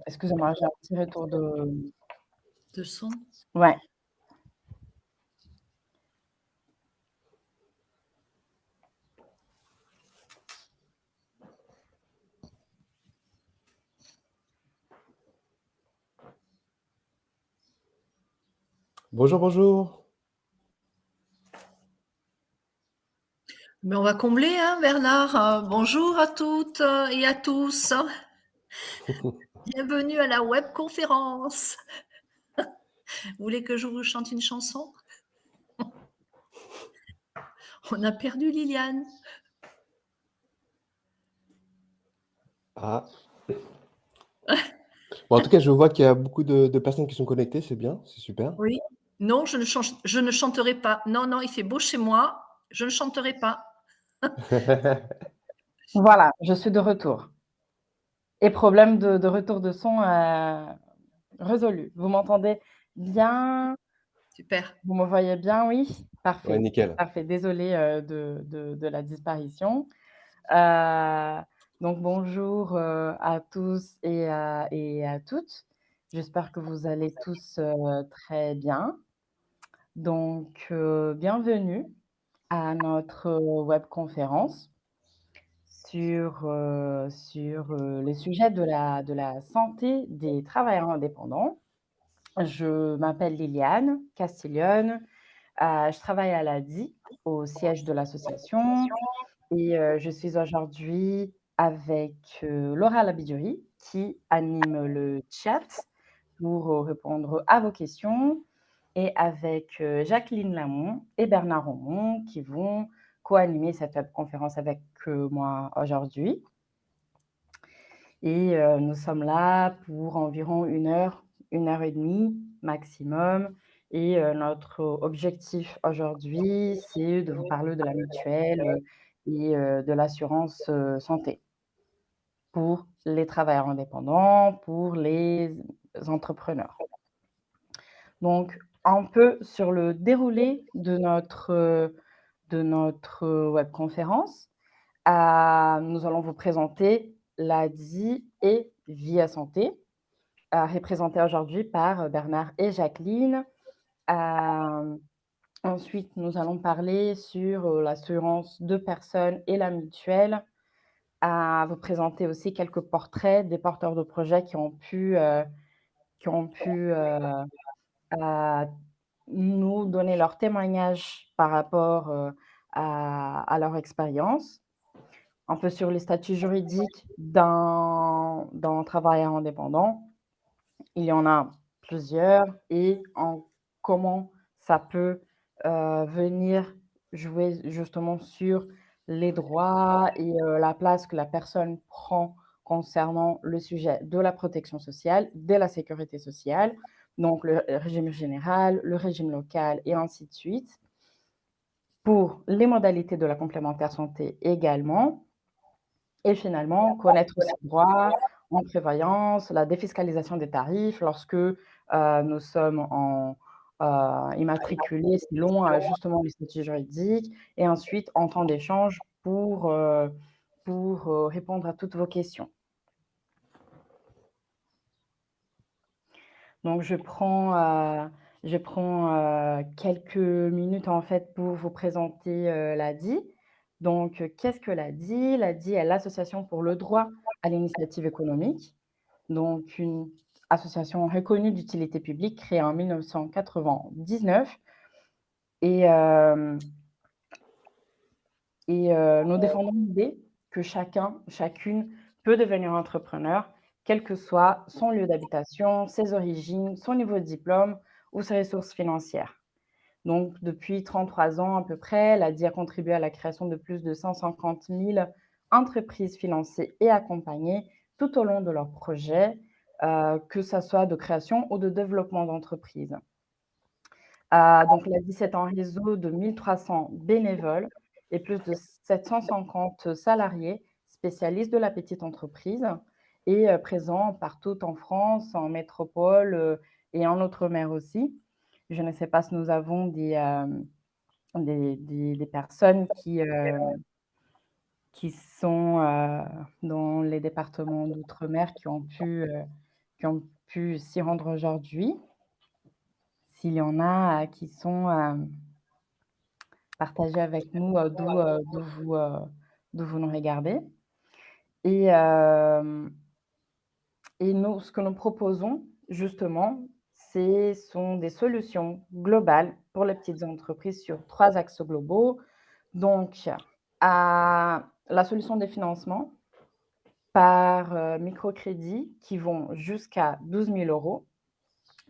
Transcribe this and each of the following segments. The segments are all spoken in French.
excusez-moi, j'ai un petit retour de De son. ouais. Bonjour, bonjour. Mais on va combler, hein, Bernard. Bonjour à toutes et à tous. Bienvenue à la webconférence. Vous voulez que je vous chante une chanson? On a perdu Liliane. Ah. Bon, en tout cas, je vois qu'il y a beaucoup de personnes qui sont connectées, c'est bien, c'est super. Oui. Non, je ne chanterai pas. Non, non, il fait beau chez moi. Je ne chanterai pas. Voilà, je suis de retour et problème de retour de son, résolu. Vous m'entendez bien? Super. Vous me voyez bien? Oui? Ouais, Parfait, nickel. parfait. Désolée, de la disparition. Heu, donc bonjour, à tous et à toutes. J'espère que vous allez tous, très bien. Donc, bienvenue à notre webconférence sur les sujets de la santé des travailleurs indépendants. Je m'appelle Liliane Castiglione, je travaille à l'ADI, au siège de l'association et je suis aujourd'hui avec, Laura Labiduri qui anime le chat pour, répondre à vos questions et avec, Jacqueline Lamont et Bernard Aumont qui vont co-animer cette webconférence avec, moi aujourd'hui et nous sommes là pour environ 1 heure et demie maximum et notre objectif aujourd'hui, c'est de vous parler de la mutuelle, et de l'assurance, santé pour les travailleurs indépendants, pour les entrepreneurs. Donc un peu sur le déroulé de notre webconférence. Nous allons vous présenter l'ADI et Via Santé, représentés aujourd'hui par Bernard et Jacqueline. Ensuite, nous allons parler sur, l'assurance de personnes et la mutuelle, vous présenter aussi quelques portraits des porteurs de projets qui ont pu, nous donner leur témoignage par rapport, à leur expérience. Un peu sur les statuts juridiques d'un travailleur indépendant. Il y en a plusieurs et en comment ça peut, venir jouer justement sur les droits et la place que la personne prend concernant le sujet de la protection sociale, de la sécurité sociale, donc le régime général, le régime local et ainsi de suite. Pour les modalités de la complémentaire santé également. Et finalement, connaître ses droits en prévoyance, la défiscalisation des tarifs lorsque, nous sommes immatriculés selon, justement les statuts juridiques et ensuite en temps d'échange pour répondre à toutes vos questions. Donc je prends quelques minutes en fait pour vous présenter, l'ADI. Donc, qu'est-ce que l'ADI? L'ADI est l'association pour le droit à l'initiative économique, donc une association reconnue d'utilité publique créée en 1999 et nous défendons l'idée que chacun, chacune peut devenir entrepreneur, quel que soit son lieu d'habitation, ses origines, son niveau de diplôme ou ses ressources financières. Donc depuis 33 ans à peu près, l'ADI a contribué à la création de plus de 150 000 entreprises financées et accompagnées tout au long de leur projet, que ça soit de création ou de développement d'entreprise. Donc l'ADI, c'est un réseau de 1 300 bénévoles et plus de 750 salariés spécialistes de la petite entreprise et présents partout en France, en métropole, et en outre-mer aussi. Je ne sais pas si nous avons des personnes qui sont, dans les départements d'outre-mer qui ont pu s'y rendre aujourd'hui. S'il y en a, qui sont, partagez avec nous, d'où vous nous regardez et hem et nous ce que nous proposons justement, sont des solutions globales pour les petites entreprises sur 3 axes globaux. Donc, la solution des financements par, microcrédit qui vont jusqu'à 12 000 €.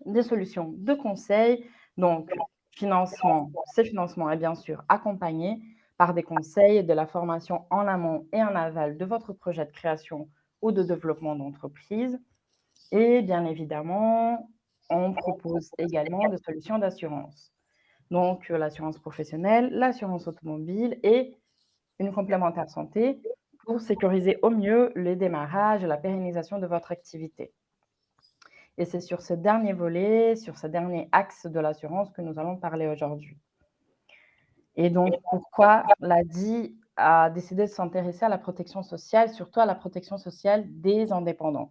Des solutions de conseil, donc ces financements est bien sûr accompagné par des conseils et de la formation en amont et en aval de votre projet de création ou de développement d'entreprise et bien évidemment, on propose également des solutions d'assurance. Donc, l'assurance professionnelle, l'assurance automobile et une complémentaire santé pour sécuriser au mieux le démarrage et la pérennisation de votre activité. Et c'est sur ce dernier volet, sur ce dernier axe de l'assurance que nous allons parler aujourd'hui. Et donc, pourquoi l'ADI a décidé de s'intéresser à la protection sociale, surtout à la protection sociale des indépendants.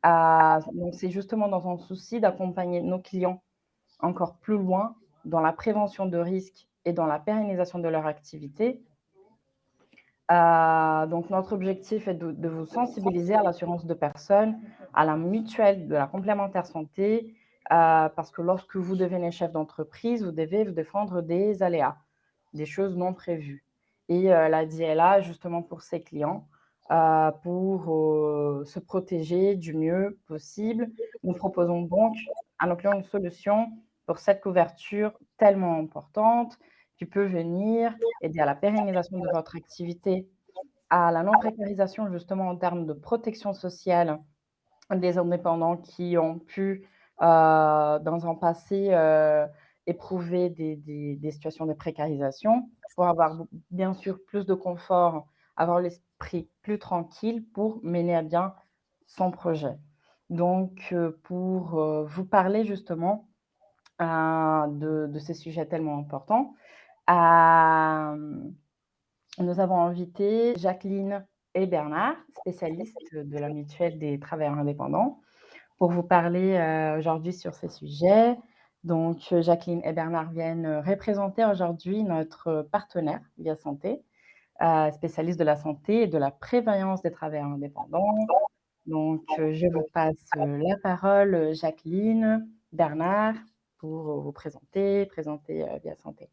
Donc c'est justement dans un souci d'accompagner nos clients encore plus loin dans la prévention de risques et dans la pérennisation de leur activité. Donc notre objectif est de vous sensibiliser à l'assurance de personnes, à la mutuelle de la complémentaire santé, parce que lorsque vous devenez chef d'entreprise, vous devez vous défendre des aléas, des choses non prévues et l'ADI est là justement pour ses clients, pour, se protéger du mieux possible. Nous proposons donc à nos clients une solution pour cette couverture tellement importante qui peut venir aider à la pérennisation de votre activité, à la non-précarisation justement en termes de protection sociale des indépendants qui ont pu, dans un passé, éprouver des situations de précarisation pour avoir bien sûr plus de confort, avoir l'esprit plus tranquille pour mener à bien son projet. Donc, pour, vous parler justement, de ces sujets tellement importants, hem, nous avons invité Jacqueline et Bernard, spécialistes de la mutuelle des travailleurs indépendants, pour vous parler, aujourd'hui sur ces sujets. Donc, Jacqueline et Bernard viennent, représenter aujourd'hui notre partenaire Via Santé, spécialiste de la santé et de la prévoyance des travailleurs indépendants. Donc, je vous passe, la parole, Jacqueline, Bernard, pour vous présenter, Via Santé.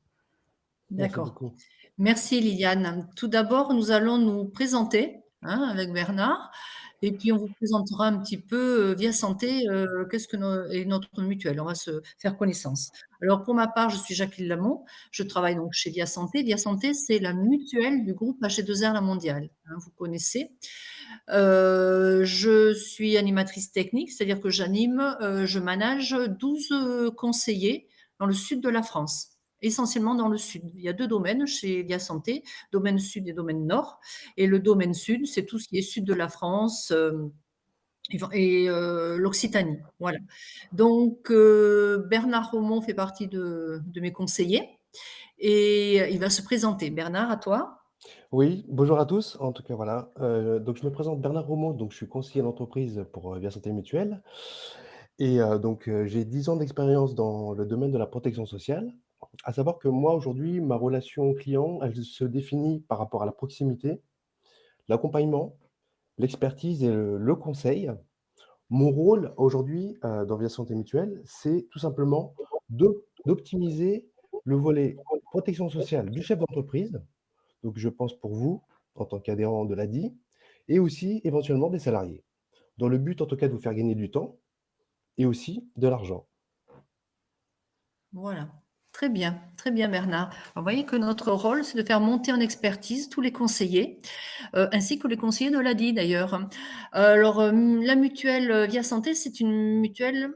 Merci D'accord. beaucoup. Merci Liliane. Tout d'abord, nous allons nous présenter avec Bernard et puis on vous présentera un petit peu Via Santé, qu'est-ce que est notre mutuelle. On va se faire connaissance. Alors pour ma part, je suis Jacqueline Lamont. Je travaille donc chez Via Santé. Via Santé, c'est la mutuelle du groupe AG2R La Mondiale. Vous connaissez. Je suis animatrice technique, c'est-à-dire que je manage 12 conseillers dans le sud de la France. Essentiellement dans le sud. Il y a 2 domaines chez Via Santé, domaine sud et domaine nord. Et le domaine sud, c'est tout ce qui est sud de la France et l'Occitanie. Voilà. Donc, Bernard Romont fait partie de mes conseillers et il va se présenter. Bernard, à toi. Oui, bonjour à tous. En tout cas, voilà, donc je me présente Bernard Romand, donc je suis conseiller d'entreprise pour, Via Santé Mutuelle et j'ai 10 ans d'expérience dans le domaine de la protection sociale. À savoir que moi, aujourd'hui, ma relation client, elle se définit par rapport à la proximité, l'accompagnement, l'expertise et le conseil. Mon rôle aujourd'hui, dans Via Santé Mutuelle, c'est tout simplement d'optimiser le volet protection sociale du chef d'entreprise, donc je pense pour vous, en tant qu'adhérent de l'ADI, et aussi éventuellement des salariés, dans le but en tout cas de vous faire gagner du temps et aussi de l'argent. Voilà. Très bien Bernard. Alors, vous voyez que notre rôle, c'est de faire monter en expertise tous les conseillers, ainsi que les conseillers de l'ADI d'ailleurs. Alors, la mutuelle Via Santé, c'est une mutuelle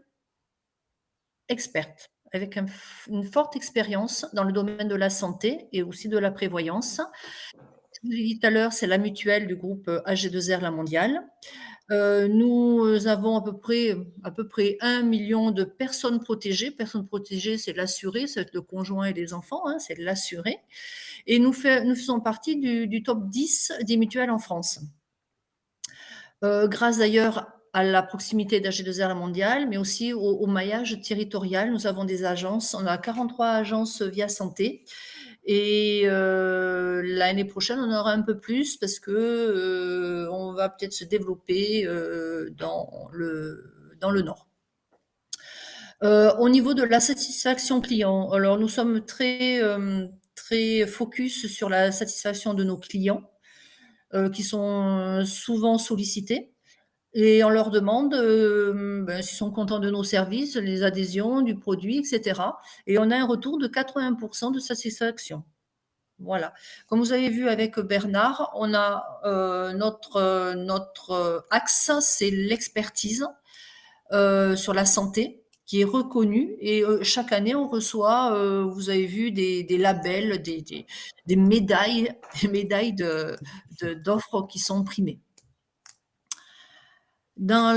experte, avec une forte expérience dans le domaine de la santé et aussi de la prévoyance. je vous ai dit tout à l'heure, c'est la mutuelle du groupe AG2R La Mondiale. Nous avons à peu près 1 million de personnes protégées. Personnes protégées, c'est l'assuré, c'est le conjoint et les enfants, hein, c'est l'assuré. Et nous faisons partie du top 10 des mutuelles en France. Grâce d'ailleurs à la proximité d'AG2R La Mondiale, mais aussi au maillage territorial. Nous avons des agences, on a 43 agences Via Santé. Et l'année prochaine, on aura un peu plus parce que on va peut-être se développer dans le Nord. Au niveau de la satisfaction client, alors nous sommes très focus sur la satisfaction de nos clients qui sont souvent sollicités. Et on leur demande s'ils sont contents de nos services, les adhésions, du produit, etc. Et on a un retour de 80% de satisfaction. Voilà. Comme vous avez vu avec Bernard, on a notre axe, c'est l'expertise sur la santé qui est reconnue. Et chaque année, on reçoit, vous avez vu, des labels, des médailles, d'offres qui sont primées. Dans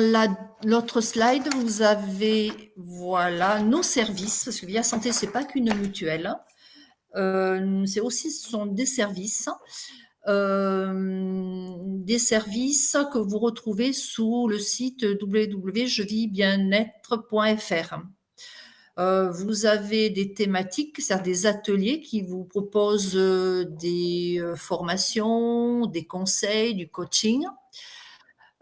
l'autre slide, vous avez voilà, nos services, parce que Via Santé, ce n'est pas qu'une mutuelle. C'est aussi, ce sont des services que vous retrouvez sur le site www.jevivbienêtre.fr. Vous avez des thématiques, c'est-à-dire des ateliers qui vous proposent des formations, des conseils, du coaching.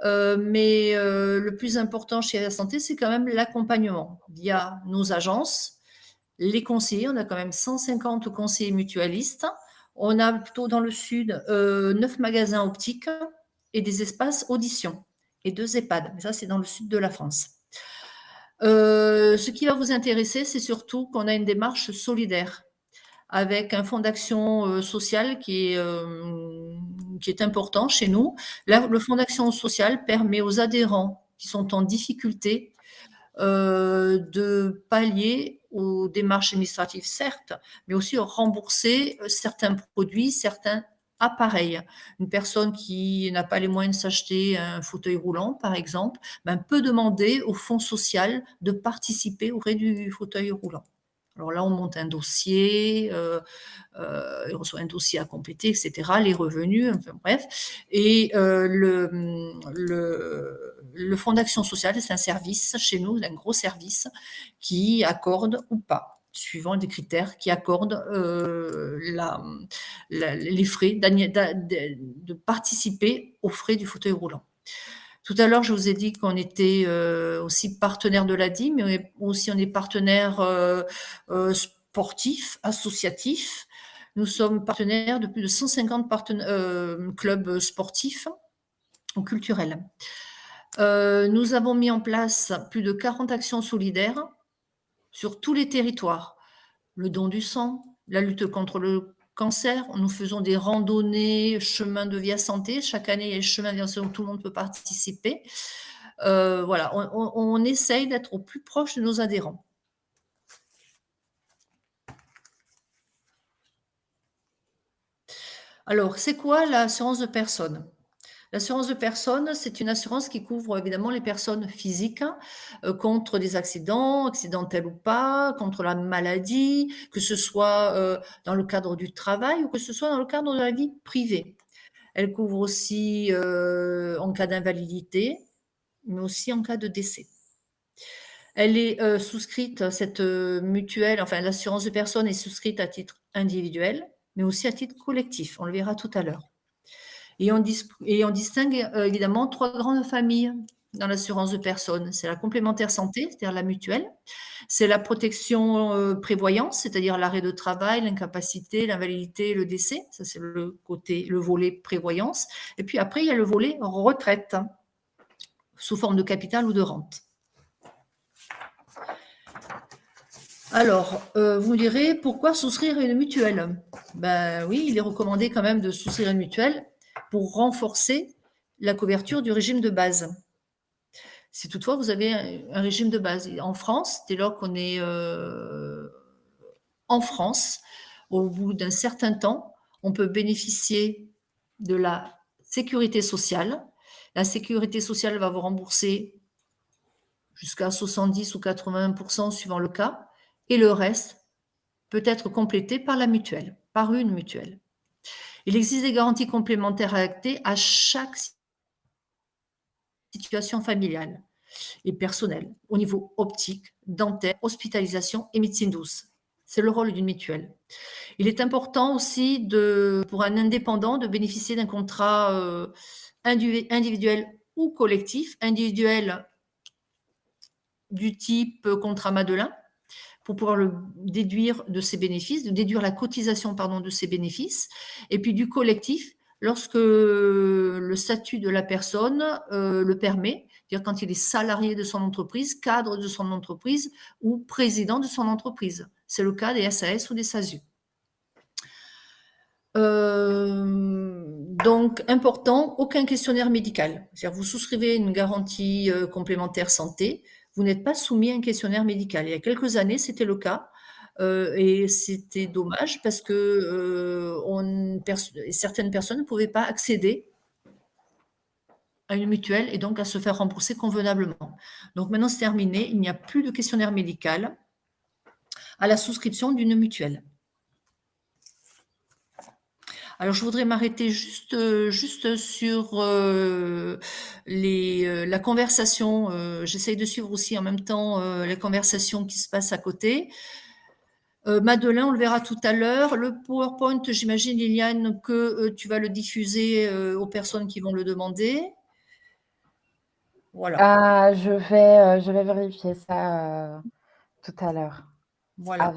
Mais le plus important chez la santé, c'est quand même l'accompagnement via nos agences, les conseillers. On a quand même 150 conseillers mutualistes. On a plutôt dans le sud 9 magasins optiques et des espaces audition et 2 EHPAD. Mais ça, c'est dans le sud de la France. Ce qui va vous intéresser, c'est surtout qu'on a une démarche solidaire avec un fonds d'action sociale qui est important chez nous. Là, le fonds d'action sociale permet aux adhérents qui sont en difficulté de pallier aux démarches administratives, certes, mais aussi rembourser certains produits, certains appareils. Une personne qui n'a pas les moyens de s'acheter un fauteuil roulant, par exemple, peut demander au fonds social de participer au frais du fauteuil roulant. Alors là, on monte un dossier, il reçoit un dossier à compléter, etc., les revenus, enfin bref. Et le fonds d'action sociale, c'est un service chez nous, un gros service qui accorde ou pas, suivant des critères, qui accorde les frais de participer aux frais du fauteuil roulant. Tout à l'heure, je vous ai dit qu'on était aussi partenaire de l'ADI, mais aussi on est partenaire sportif, associatif. Nous sommes partenaires de plus de 150 clubs sportifs ou culturels. Nous avons mis en place plus de 40 actions solidaires sur tous les territoires. Le don du sang, la lutte contre le cancer. Nous faisons des randonnées, chemins de Via Santé. Chaque année, il y a le chemin de Via Santé où tout le monde peut participer. Voilà, on essaye d'être au plus proche de nos adhérents. Alors, c'est quoi l'assurance de personne ? L'assurance de personne, c'est une assurance qui couvre évidemment les personnes physiques contre des accidents, accidentels ou pas, contre la maladie, que ce soit dans le cadre du travail ou que ce soit dans le cadre de la vie privée. Elle couvre aussi en cas d'invalidité, mais aussi en cas de décès. Elle est souscrite, cette mutuelle, enfin l'assurance de personne est souscrite à titre individuel, mais aussi à titre collectif. On le verra tout à l'heure. Et on distingue évidemment 3 grandes familles dans l'assurance de personnes. C'est la complémentaire santé, c'est-à-dire la mutuelle. C'est la protection prévoyance, c'est-à-dire l'arrêt de travail, l'incapacité, l'invalidité, le décès. Ça, c'est le volet prévoyance. Et puis après, il y a le volet retraite, sous forme de capital ou de rente. Alors, vous me direz, pourquoi souscrire à une mutuelle ? Oui, il est recommandé quand même de souscrire à une mutuelle pour renforcer la couverture du régime de base. Si toutefois vous avez un régime de base. En France, dès lors qu'on est en France, au bout d'un certain temps, on peut bénéficier de la sécurité sociale. La sécurité sociale va vous rembourser jusqu'à 70 ou 80% suivant le cas, et le reste peut être complété par la mutuelle, par une mutuelle. Il existe des garanties complémentaires adaptées à chaque situation familiale et personnelle, au niveau optique, dentaire, hospitalisation et médecine douce. C'est le rôle d'une mutuelle. Il est important aussi pour un indépendant de bénéficier d'un contrat individuel ou collectif, individuel du type contrat Madelin, pour pouvoir le déduire de ses bénéfices, de déduire la cotisation pardon, de ses bénéfices, et puis du collectif lorsque le statut de la personne le permet, c'est-à-dire quand il est salarié de son entreprise, cadre de son entreprise ou président de son entreprise. C'est le cas des SAS ou des SASU. Donc, important, aucun questionnaire médical. C'est-à-dire, vous souscrivez une garantie complémentaire santé, vous n'êtes pas soumis à un questionnaire médical. Il y a quelques années, c'était le cas. Et c'était dommage parce que certaines personnes ne pouvaient pas accéder à une mutuelle et donc à se faire rembourser convenablement. Donc maintenant, c'est terminé. Il n'y a plus de questionnaire médical à la souscription d'une mutuelle. Alors, je voudrais m'arrêter juste sur la conversation. J'essaye de suivre aussi en même temps les conversations qui se passent à côté. Madeleine, on le verra tout à l'heure. Le PowerPoint, j'imagine, Liliane, que tu vas le diffuser aux personnes qui vont le demander. Voilà. Je vais vérifier ça tout à l'heure Voilà.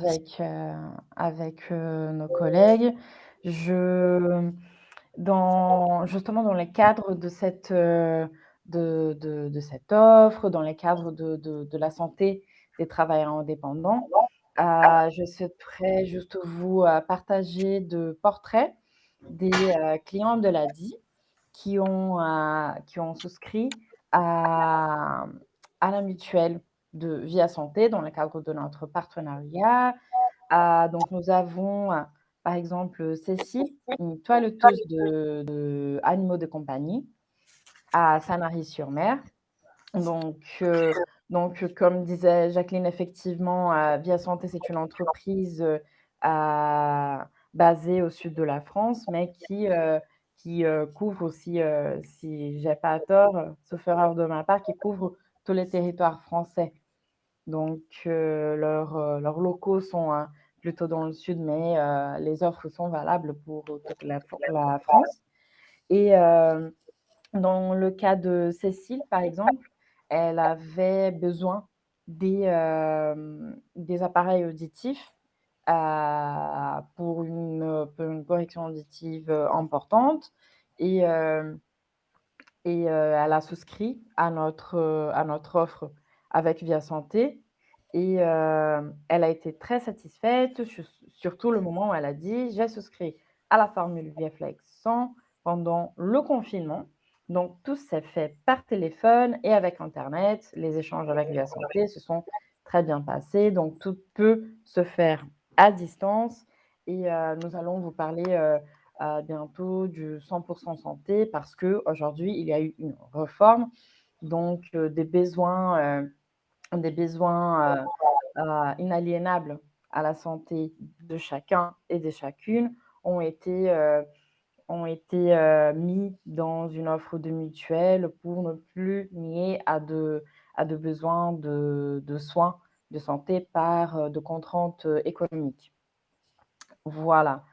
avec nos collègues. Justement dans le cadre de cette offre, dans le cadre de la santé des travailleurs indépendants, je souhaiterais juste vous partager de portraits des clients de l'ADI qui ont souscrit à la mutuelle de Via Santé dans le cadre de notre partenariat. Donc nous avons, par exemple, Cécile, une toiletteuse de animaux de compagnie à Sanary-sur-Mer. Donc, comme disait Jacqueline, effectivement, Via Santé, c'est une entreprise basée au sud de la France, mais qui couvre aussi, si j'ai pas tort, sauf erreur de ma part, qui couvre tous les territoires français. Donc, leurs locaux sont plutôt dans le sud, mais les offres sont valables pour toute la France. Et dans le cas de Cécile, par exemple, elle avait besoin des appareils auditifs pour une correction auditive importante et elle a souscrit à notre offre avec Via Santé et elle a été très satisfaite, surtout le moment où elle a dit: «J'ai souscrit à la formule ViaFlex 100 pendant le confinement». Donc tout s'est fait par téléphone et avec internet. Les échanges avec Via Santé se sont très bien passés, donc tout peut se faire à distance et nous allons vous parler, bientôt du 100 santé parce qu'aujourd'hui, il y a eu une réforme, donc des besoins inaliénables à la santé de chacun et de chacune ont été mis dans une offre de mutuelle pour ne plus nier à de besoins de soins de santé par de contraintes économiques. Voilà.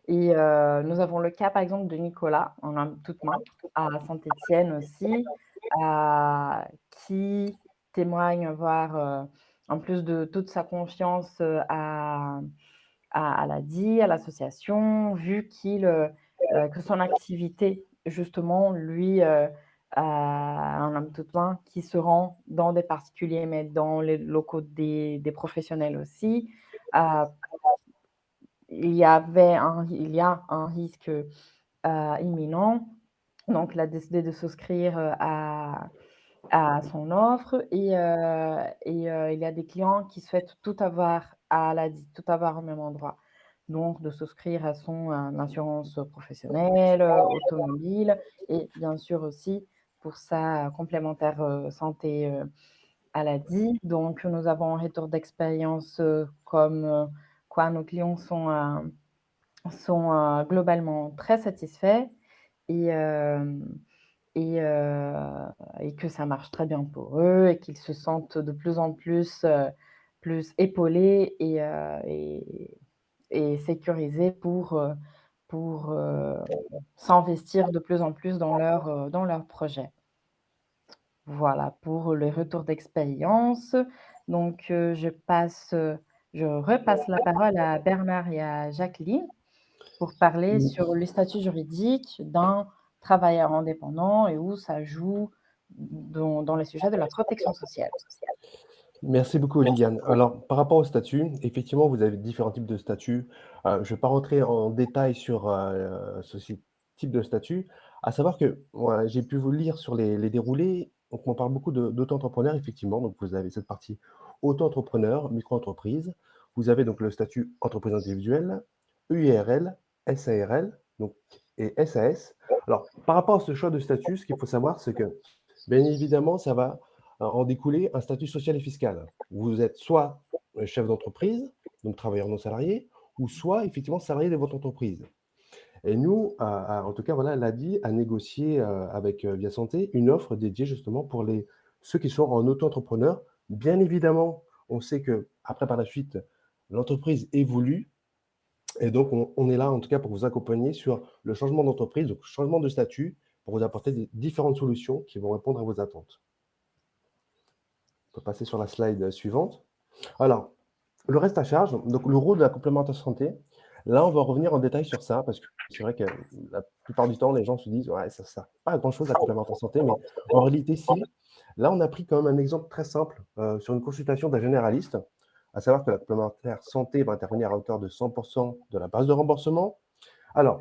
Et nous avons le cas, par exemple, de Nicolas, en un toute main, à Saint-Étienne aussi, qui témoigne avoir, en plus de toute sa confiance, à l'ADI, à l'association, vu que son activité, justement, lui, en un toute main, qui se rend dans des particuliers, mais dans les locaux des professionnels aussi, heu il y a un risque, imminent, donc il a décidé de souscrire, à son offre et il y a des clients qui souhaitent tout avoir à l'ADI, tout avoir au même endroit. donc de souscrire à son assurance professionnelle, automobile et bien sûr aussi pour sa complémentaire santé maladie. Donc nous avons un retour d'expérience comme quoi nos clients sont globalement très satisfaits et, hem et heu et que ça marche très bien pour eux et qu'ils se sentent de plus en plus épaulés et sécurisés pour s'investir de plus en plus dans leurs projets. Voilà pour les retours d'expérience. Donc je repasse la parole à Bernard et à Jacqueline pour parler sur le statut juridique d'un travailleur indépendant et où ça joue dans les sujets de la protection sociale. Merci beaucoup, Liliane. Alors, par rapport au statut, effectivement, vous avez différents types de statuts. Je ne vais pas rentrer en détail sur type de statut. À savoir que voilà, j'ai pu vous lire sur les déroulés. Donc, on parle beaucoup d'auto-entrepreneur, effectivement. Donc, vous avez cette partie auto-entrepreneur, micro-entreprise. Vous avez donc le statut entreprise individuelle, URL, SARL donc, et SAS. Alors, par rapport à ce choix de statut, ce qu'il faut savoir, c'est que, bien évidemment, ça va en découler un statut social et fiscal. Vous êtes soit chef d'entreprise, donc travailleur non salarié, ou soit effectivement salarié de votre entreprise. Et nous, en tout cas, voilà, l'ADI a négocié avec Via Santé une offre dédiée justement pour ceux qui sont en auto-entrepreneur. Bien évidemment, on sait que après par la suite, l'entreprise évolue. Et donc, on est là en tout cas pour vous accompagner sur le changement d'entreprise, donc changement de statut, pour vous apporter différentes solutions qui vont répondre à vos attentes. On peut passer sur la slide suivante. Alors, le reste à charge, donc le rôle de la complémentaire santé, là, on va revenir en détail sur ça, parce que c'est vrai que la plupart du temps, les gens se disent, ouais, ça ne sert pas à grand-chose la complémentaire santé, mais en réalité, si. Là, on a pris quand même un exemple très simple sur une consultation d'un généraliste, à savoir que la complémentaire santé va intervenir à hauteur de 100% de la base de remboursement. Alors,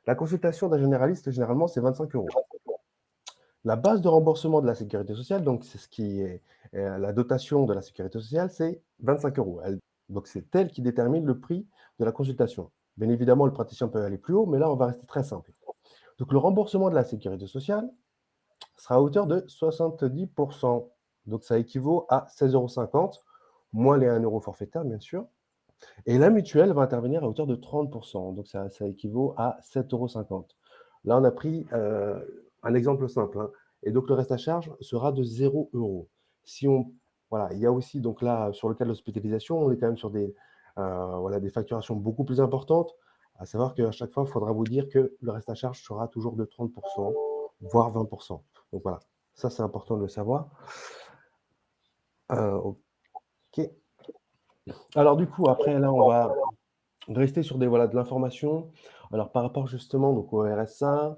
la consultation d'un généraliste, généralement, c'est 25 euros. La base de remboursement de la sécurité sociale, donc c'est ce qui est la dotation de la sécurité sociale, c'est 25 euros. Donc c'est elle qui détermine le prix de la consultation. Bien évidemment, le praticien peut aller plus haut, mais là, on va rester très simple. Donc le remboursement de la sécurité sociale sera à hauteur de 70%. Donc ça équivaut à 16,50 euros, moins les 1 euro forfaitaire, bien sûr. Et la mutuelle va intervenir à hauteur de 30%. Donc ça équivaut à 7,50 euros. Là, on a pris un exemple simple, hein. Et donc, le reste à charge sera de 0 euros. Voilà, il y a aussi, donc là, sur le cas de l'hospitalisation, on est quand même sur des facturations beaucoup plus importantes. À savoir qu'à chaque fois, il faudra vous dire que le reste à charge sera toujours de 30%, voire 20%. Donc voilà, ça, c'est important de le savoir. OK. Alors, du coup, après, là, on va rester sur de l'information. Alors, par rapport justement donc, au RSA,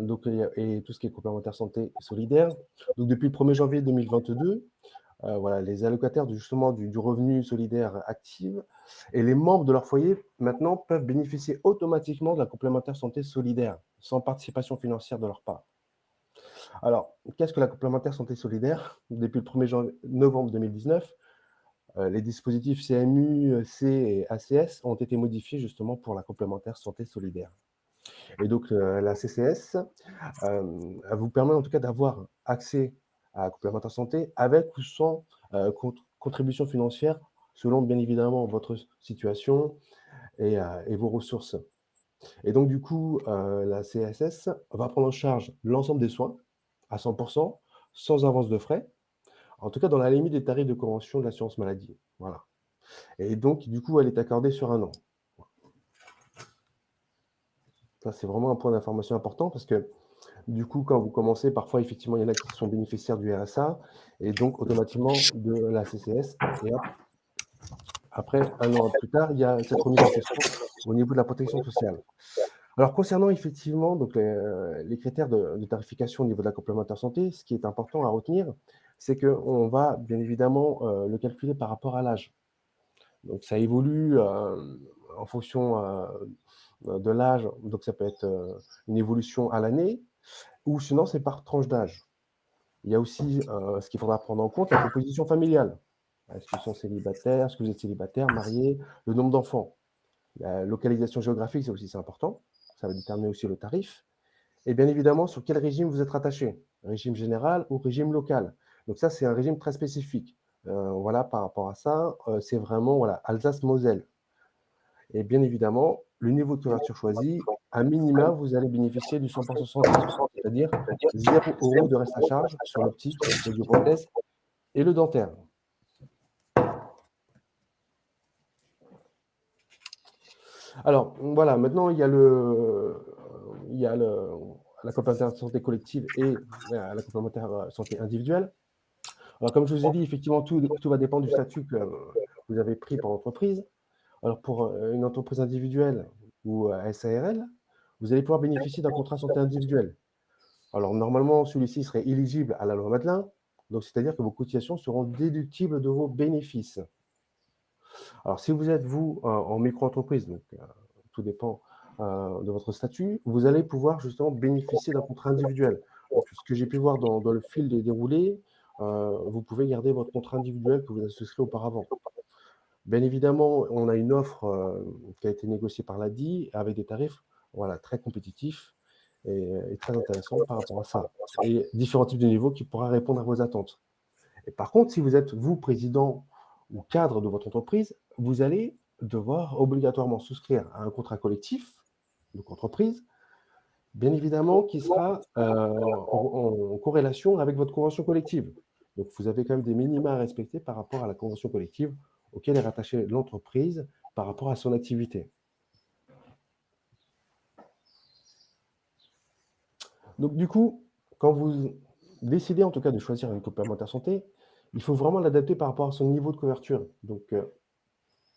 donc, et tout ce qui est complémentaire santé solidaire. Donc, depuis le 1er janvier 2022, voilà, les allocataires justement du revenu solidaire actif et les membres de leur foyer maintenant peuvent bénéficier automatiquement de la complémentaire santé solidaire sans participation financière de leur part. Alors, qu'est-ce que la complémentaire santé solidaire? Depuis le 1er novembre 2019, les dispositifs CMU, C et ACS ont été modifiés justement pour la complémentaire santé solidaire. Et donc, la CCS elle vous permet en tout cas d'avoir accès à la complémentaire santé avec ou sans contribution financière, selon bien évidemment votre situation et vos ressources. Et donc, du coup, la CSS va prendre en charge l'ensemble des soins à 100%, sans avance de frais, en tout cas dans la limite des tarifs de convention de l'assurance maladie. Voilà. Et donc, du coup, elle est accordée sur 1 an. Ça, c'est vraiment un point d'information important parce que, du coup, quand vous commencez, parfois, effectivement, il y en a qui sont bénéficiaires du RSA et donc automatiquement de la CCS. Et hop, après, 1 an plus tard, il y a cette remise en question au niveau de la protection sociale. Alors, concernant effectivement donc, les critères de tarification au niveau de la complémentaire santé, ce qui est important à retenir, c'est qu'on va bien évidemment le calculer par rapport à l'âge. Donc, ça évolue en fonction de l'âge. Donc, ça peut être une évolution à l'année ou sinon, c'est par tranche d'âge. Il y a aussi ce qu'il faudra prendre en compte, la composition familiale. Est-ce qu'ils sont célibataires? Est-ce que vous êtes célibataire, marié? Le nombre d'enfants. La localisation géographique, c'est important. Ça va déterminer aussi le tarif. Et bien évidemment, sur quel régime vous êtes rattaché, régime général ou régime local. Donc ça, c'est un régime très spécifique. Voilà, par rapport à ça, c'est vraiment voilà, Alsace-Moselle. Et bien évidemment, le niveau de couverture choisi, à minima, vous allez bénéficier du 100% santé, c'est-à-dire 0 € de reste à charge sur l'optique, l'audioprothèse et le dentaire. Alors, voilà, maintenant, il y a la complémentaire santé collective et la complémentaire santé individuelle. Alors, comme je vous ai dit, effectivement, tout va dépendre du statut que vous avez pris pour l'entreprise. Alors, pour une entreprise individuelle ou SARL, vous allez pouvoir bénéficier d'un contrat santé individuel. Alors, normalement, celui-ci serait éligible à la loi Madelin, donc c'est-à-dire que vos cotisations seront déductibles de vos bénéfices. Alors, si vous êtes, vous, en micro-entreprise, donc tout dépend de votre statut, vous allez pouvoir justement bénéficier d'un contrat individuel. Donc, ce que j'ai pu voir dans le fil des déroulés, vous pouvez garder votre contrat individuel que vous avez souscrit auparavant. Bien évidemment, on a une offre qui a été négociée par l'ADI avec des tarifs voilà, très compétitifs et très intéressants par rapport à ça. Et différents types de niveaux qui pourraient répondre à vos attentes. Et par contre, si vous êtes, vous, président ou cadre de votre entreprise, vous allez devoir obligatoirement souscrire à un contrat collectif, donc entreprise, bien évidemment, qui sera en corrélation avec votre convention collective. Donc, vous avez quand même des minima à respecter par rapport à la convention collective auquel est rattachée l'entreprise par rapport à son activité. Donc, du coup, quand vous décidez en tout cas de choisir une complémentaire santé, il faut vraiment l'adapter par rapport à son niveau de couverture. Donc,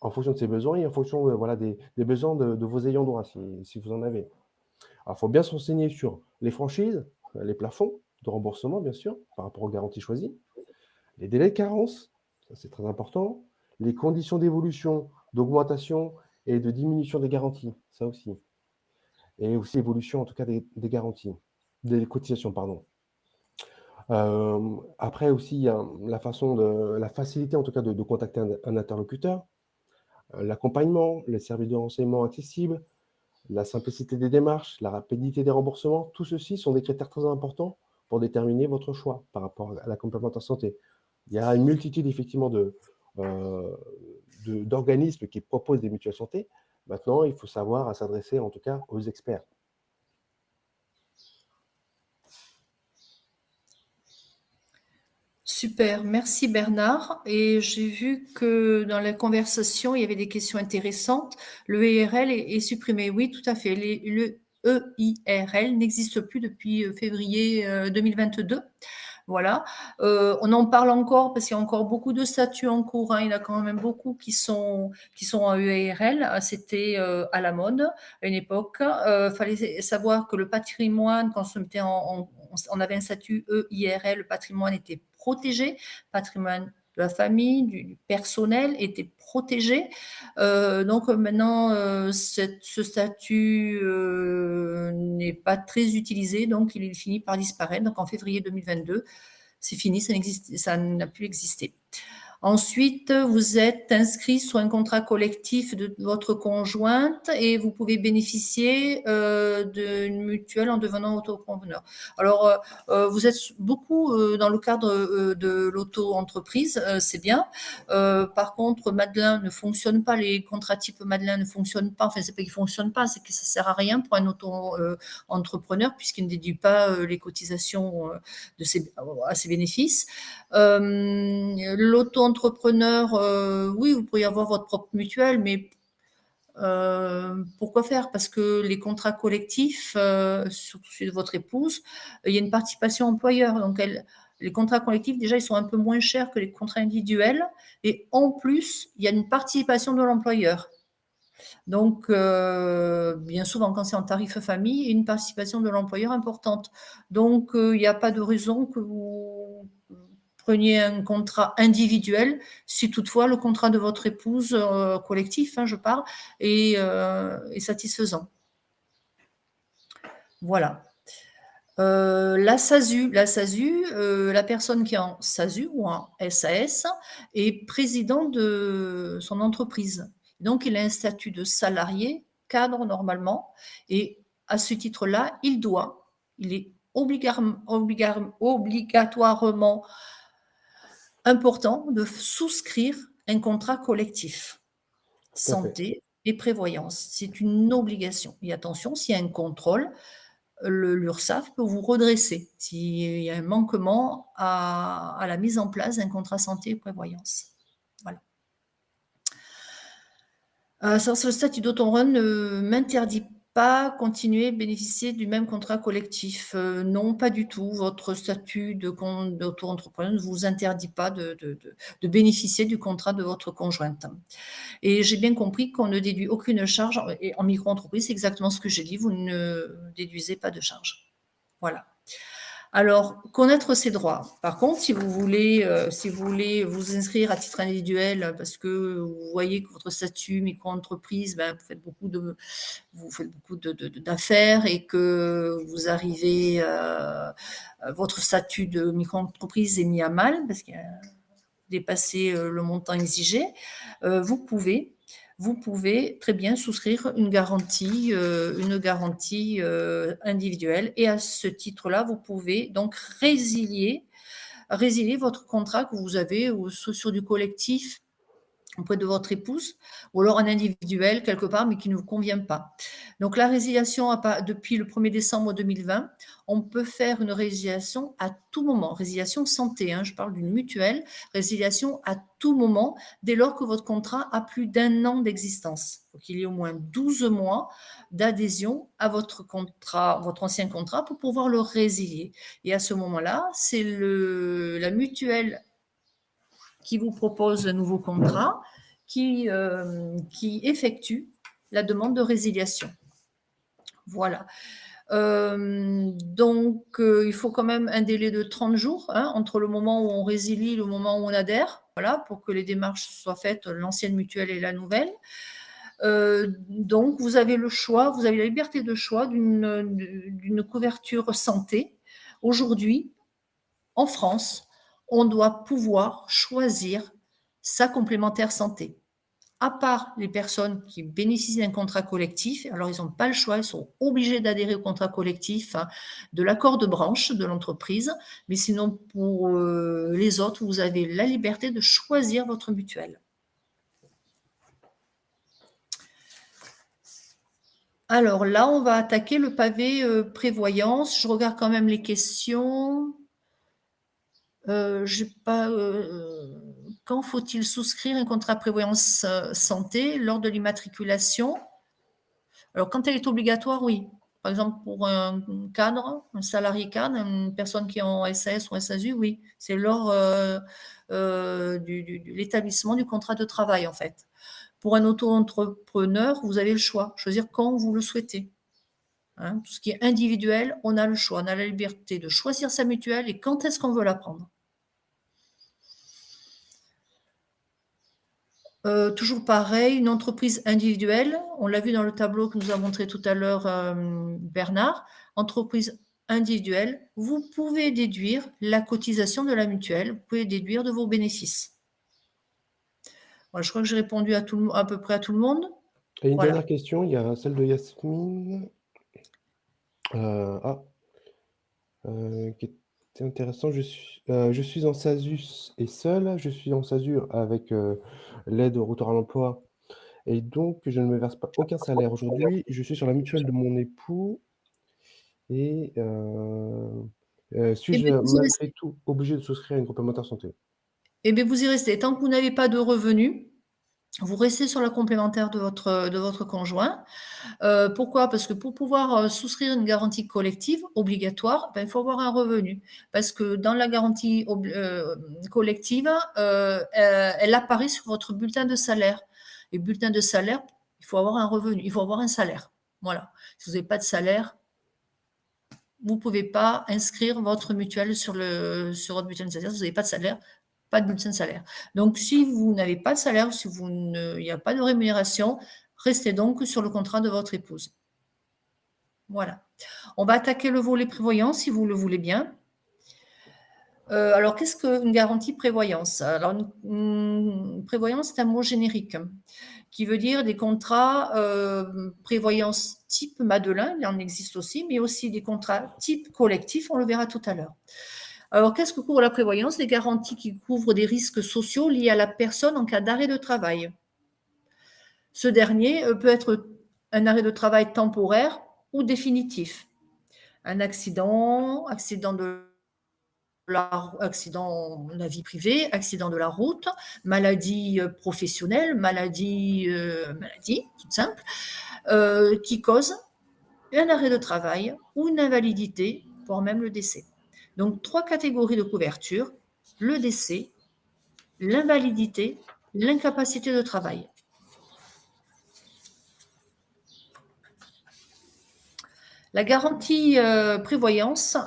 en fonction de ses besoins et en fonction voilà, des besoins de vos ayants droit, si vous en avez. Alors, il faut bien se renseigner sur les franchises, les plafonds de remboursement, bien sûr, par rapport aux garanties choisies, les délais de carence, ça c'est très important, les conditions d'évolution, d'augmentation et de diminution des garanties, ça aussi. Et aussi l'évolution, en tout cas, des garanties, des cotisations, pardon. Après aussi, il y a la facilité, en tout cas, de contacter un interlocuteur, l'accompagnement, les services de renseignement accessibles, la simplicité des démarches, la rapidité des remboursements, tout ceci sont des critères très importants pour déterminer votre choix par rapport à la complémentaire santé. Il y a une multitude effectivement d'organismes qui proposent des mutuelles santé. Maintenant, il faut savoir à s'adresser en tout cas aux experts. Super, merci Bernard. Et j'ai vu que dans la conversation, il y avait des questions intéressantes. Le EIRL est supprimé. Oui, tout à fait. Le EIRL n'existe plus depuis février 2022. Voilà. On en parle encore parce qu'il y a encore beaucoup de statuts en cours. Hein. Il y en a quand même beaucoup qui sont en EIRL. C'était à la mode à une époque. Fallait savoir que le patrimoine, quand on avait un statut EIRL, le patrimoine était protégé, patrimoine de la famille, du personnel était protégé. Donc maintenant, ce statut n'est pas très utilisé, donc il est fini par disparaître. Donc en février 2022, c'est fini, ça n'a plus existé. Ensuite, vous êtes inscrit sur un contrat collectif de votre conjointe et vous pouvez bénéficier d'une mutuelle en devenant auto-entrepreneur. Alors, vous êtes beaucoup dans le cadre de l'auto-entreprise, c'est bien. Par contre, Madelin ne fonctionne pas, les contrats type Madelin ne fonctionnent pas. Enfin, c'est pas qu'ils ne fonctionnent pas, c'est que ça ne sert à rien pour un auto-entrepreneur puisqu'il ne déduit pas les cotisations à ses bénéfices. L'auto-entrepreneur, oui, vous pourriez avoir votre propre mutuelle, mais pourquoi faire? Parce que les contrats collectifs, surtout celui de votre épouse, il y a une participation employeur. Donc, les contrats collectifs, déjà, ils sont un peu moins chers que les contrats individuels. Et en plus, il y a une participation de l'employeur. Donc, bien souvent, quand c'est en tarif famille, il y a une participation de l'employeur importante. Donc, il n'y a pas de raison que vous preniez un contrat individuel, si toutefois le contrat de votre épouse collectif, hein, je parle, est satisfaisant. Voilà. La SASU, la personne qui est en SASU ou en SAS est président de son entreprise. Donc, il a un statut de salarié, cadre normalement, et à ce titre-là, il est obligatoirement important de souscrire un contrat collectif, Tout à fait. santé et prévoyance. C'est une obligation. Et attention, s'il y a un contrôle, l'URSSAF peut vous redresser s'il y a un manquement à la mise en place d'un contrat santé et prévoyance. Voilà. Sur le statut d'auto-entrepreneur ne m'interdit pas continuer à bénéficier du même contrat collectif. Non, pas du tout. Votre statut d'auto-entrepreneur ne vous interdit pas de bénéficier du contrat de votre conjointe. Et j'ai bien compris qu'on ne déduit aucune charge. Et en micro-entreprise, c'est exactement ce que j'ai dit. Vous ne déduisez pas de charge. Voilà. Alors, connaître ses droits. Par contre, si vous voulez vous inscrire à titre individuel parce que vous voyez que votre statut micro-entreprise, vous faites beaucoup d'affaires et que vous arrivez, votre statut de micro-entreprise est mis à mal parce qu'il a dépassé le montant exigé, vous pouvez très bien souscrire une garantie individuelle. Et à ce titre-là, vous pouvez donc résilier votre contrat que vous avez ou sur du collectif auprès de votre épouse, ou alors un individuel quelque part, mais qui ne vous convient pas. Donc la résiliation, depuis le 1er décembre 2020, on peut faire une résiliation à tout moment. Résiliation santé, je parle d'une mutuelle. Résiliation à tout moment, dès lors que votre contrat a plus d'1 an d'existence. Il faut qu'il y ait au moins 12 mois d'adhésion à votre ancien contrat pour pouvoir le résilier. Et à ce moment-là, c'est la mutuelle qui vous propose un nouveau contrat, qui effectue la demande de résiliation. Voilà. Donc, il faut quand même un délai de 30 jours entre le moment où on résilie et le moment où on adhère, voilà, pour que les démarches soient faites, l'ancienne mutuelle et la nouvelle. Donc, vous avez le choix, vous avez la liberté de choix d'une couverture santé. Aujourd'hui, en France, on doit pouvoir choisir sa complémentaire santé. À part les personnes qui bénéficient d'un contrat collectif, alors ils n'ont pas le choix, ils sont obligés d'adhérer au contrat collectif de l'accord de branche de l'entreprise, mais sinon pour les autres, vous avez la liberté de choisir votre mutuelle. Alors là, on va attaquer le pavé prévoyance. Je regarde quand même les questions. Quand faut-il souscrire un contrat prévoyance santé lors de l'immatriculation? Alors, quand elle est obligatoire, oui. Par exemple, pour un cadre, un salarié cadre, une personne qui est en SAS ou SASU, oui. C'est lors de l'établissement du contrat de travail, en fait. Pour un auto-entrepreneur, vous avez le choix. Choisir quand vous le souhaitez. Tout ce qui est individuel, on a le choix. On a la liberté de choisir sa mutuelle et quand est-ce qu'on veut la prendre. Toujours pareil, une entreprise individuelle, on l'a vu dans le tableau que nous a montré tout à l'heure Bernard, entreprise individuelle, vous pouvez déduire la cotisation de la mutuelle, vous pouvez déduire de vos bénéfices. Voilà, je crois que j'ai répondu à peu près à tout le monde. Et une dernière question, il y a celle de Yasmine. Qui était intéressant. Je suis en SASU et seul. Je suis en SASU avec l'aide au retour à l'emploi. Et donc, je ne me verse pas aucun salaire aujourd'hui. Je suis sur la mutuelle de mon époux. Et suis-je malgré tout obligé de souscrire à une complémentaire santé? Eh bien, vous y restez. Tant que vous n'avez pas de revenus, vous restez sur la complémentaire de votre conjoint. Pourquoi? Parce que pour pouvoir souscrire une garantie collective obligatoire, il faut avoir un revenu. Parce que dans la garantie collective, elle apparaît sur votre bulletin de salaire. Et bulletin de salaire, il faut avoir un revenu, il faut avoir un salaire. Voilà. Si vous n'avez pas de salaire, vous ne pouvez pas inscrire votre mutuelle sur votre bulletin de salaire. Si vous n'avez pas de salaire, pas de bulletin de salaire. Donc, si vous n'avez pas de salaire, il n'y a pas de rémunération, restez donc sur le contrat de votre épouse. Voilà. On va attaquer le volet prévoyance, si vous le voulez bien. Alors, qu'est-ce qu'une garantie prévoyance? Alors, une prévoyance, c'est un mot générique qui veut dire des contrats prévoyance type Madelin, il en existe aussi, mais aussi des contrats type collectif, on le verra tout à l'heure. Alors, qu'est-ce que couvre la prévoyance? Les garanties qui couvrent des risques sociaux liés à la personne en cas d'arrêt de travail. Ce dernier peut être un arrêt de travail temporaire ou définitif. Un accident de la vie privée, accident de la route, maladie professionnelle, maladie toute simple, qui cause un arrêt de travail ou une invalidité, voire même le décès. Donc, 3 catégories de couverture, le décès, l'invalidité, l'incapacité de travail. La garantie prévoyance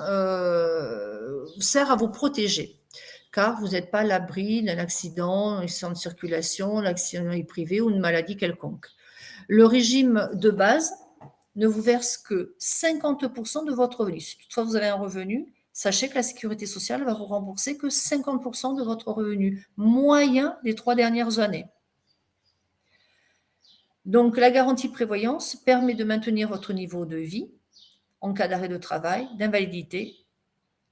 sert à vous protéger, car vous n'êtes pas à l'abri d'un accident de circulation, l'accident privé ou une maladie quelconque. Le régime de base ne vous verse que 50% de votre revenu. Si toutefois vous avez un revenu, sachez que la sécurité sociale va vous rembourser que 50% de votre revenu moyen des 3 dernières années. Donc, la garantie prévoyance permet de maintenir votre niveau de vie en cas d'arrêt de travail, d'invalidité,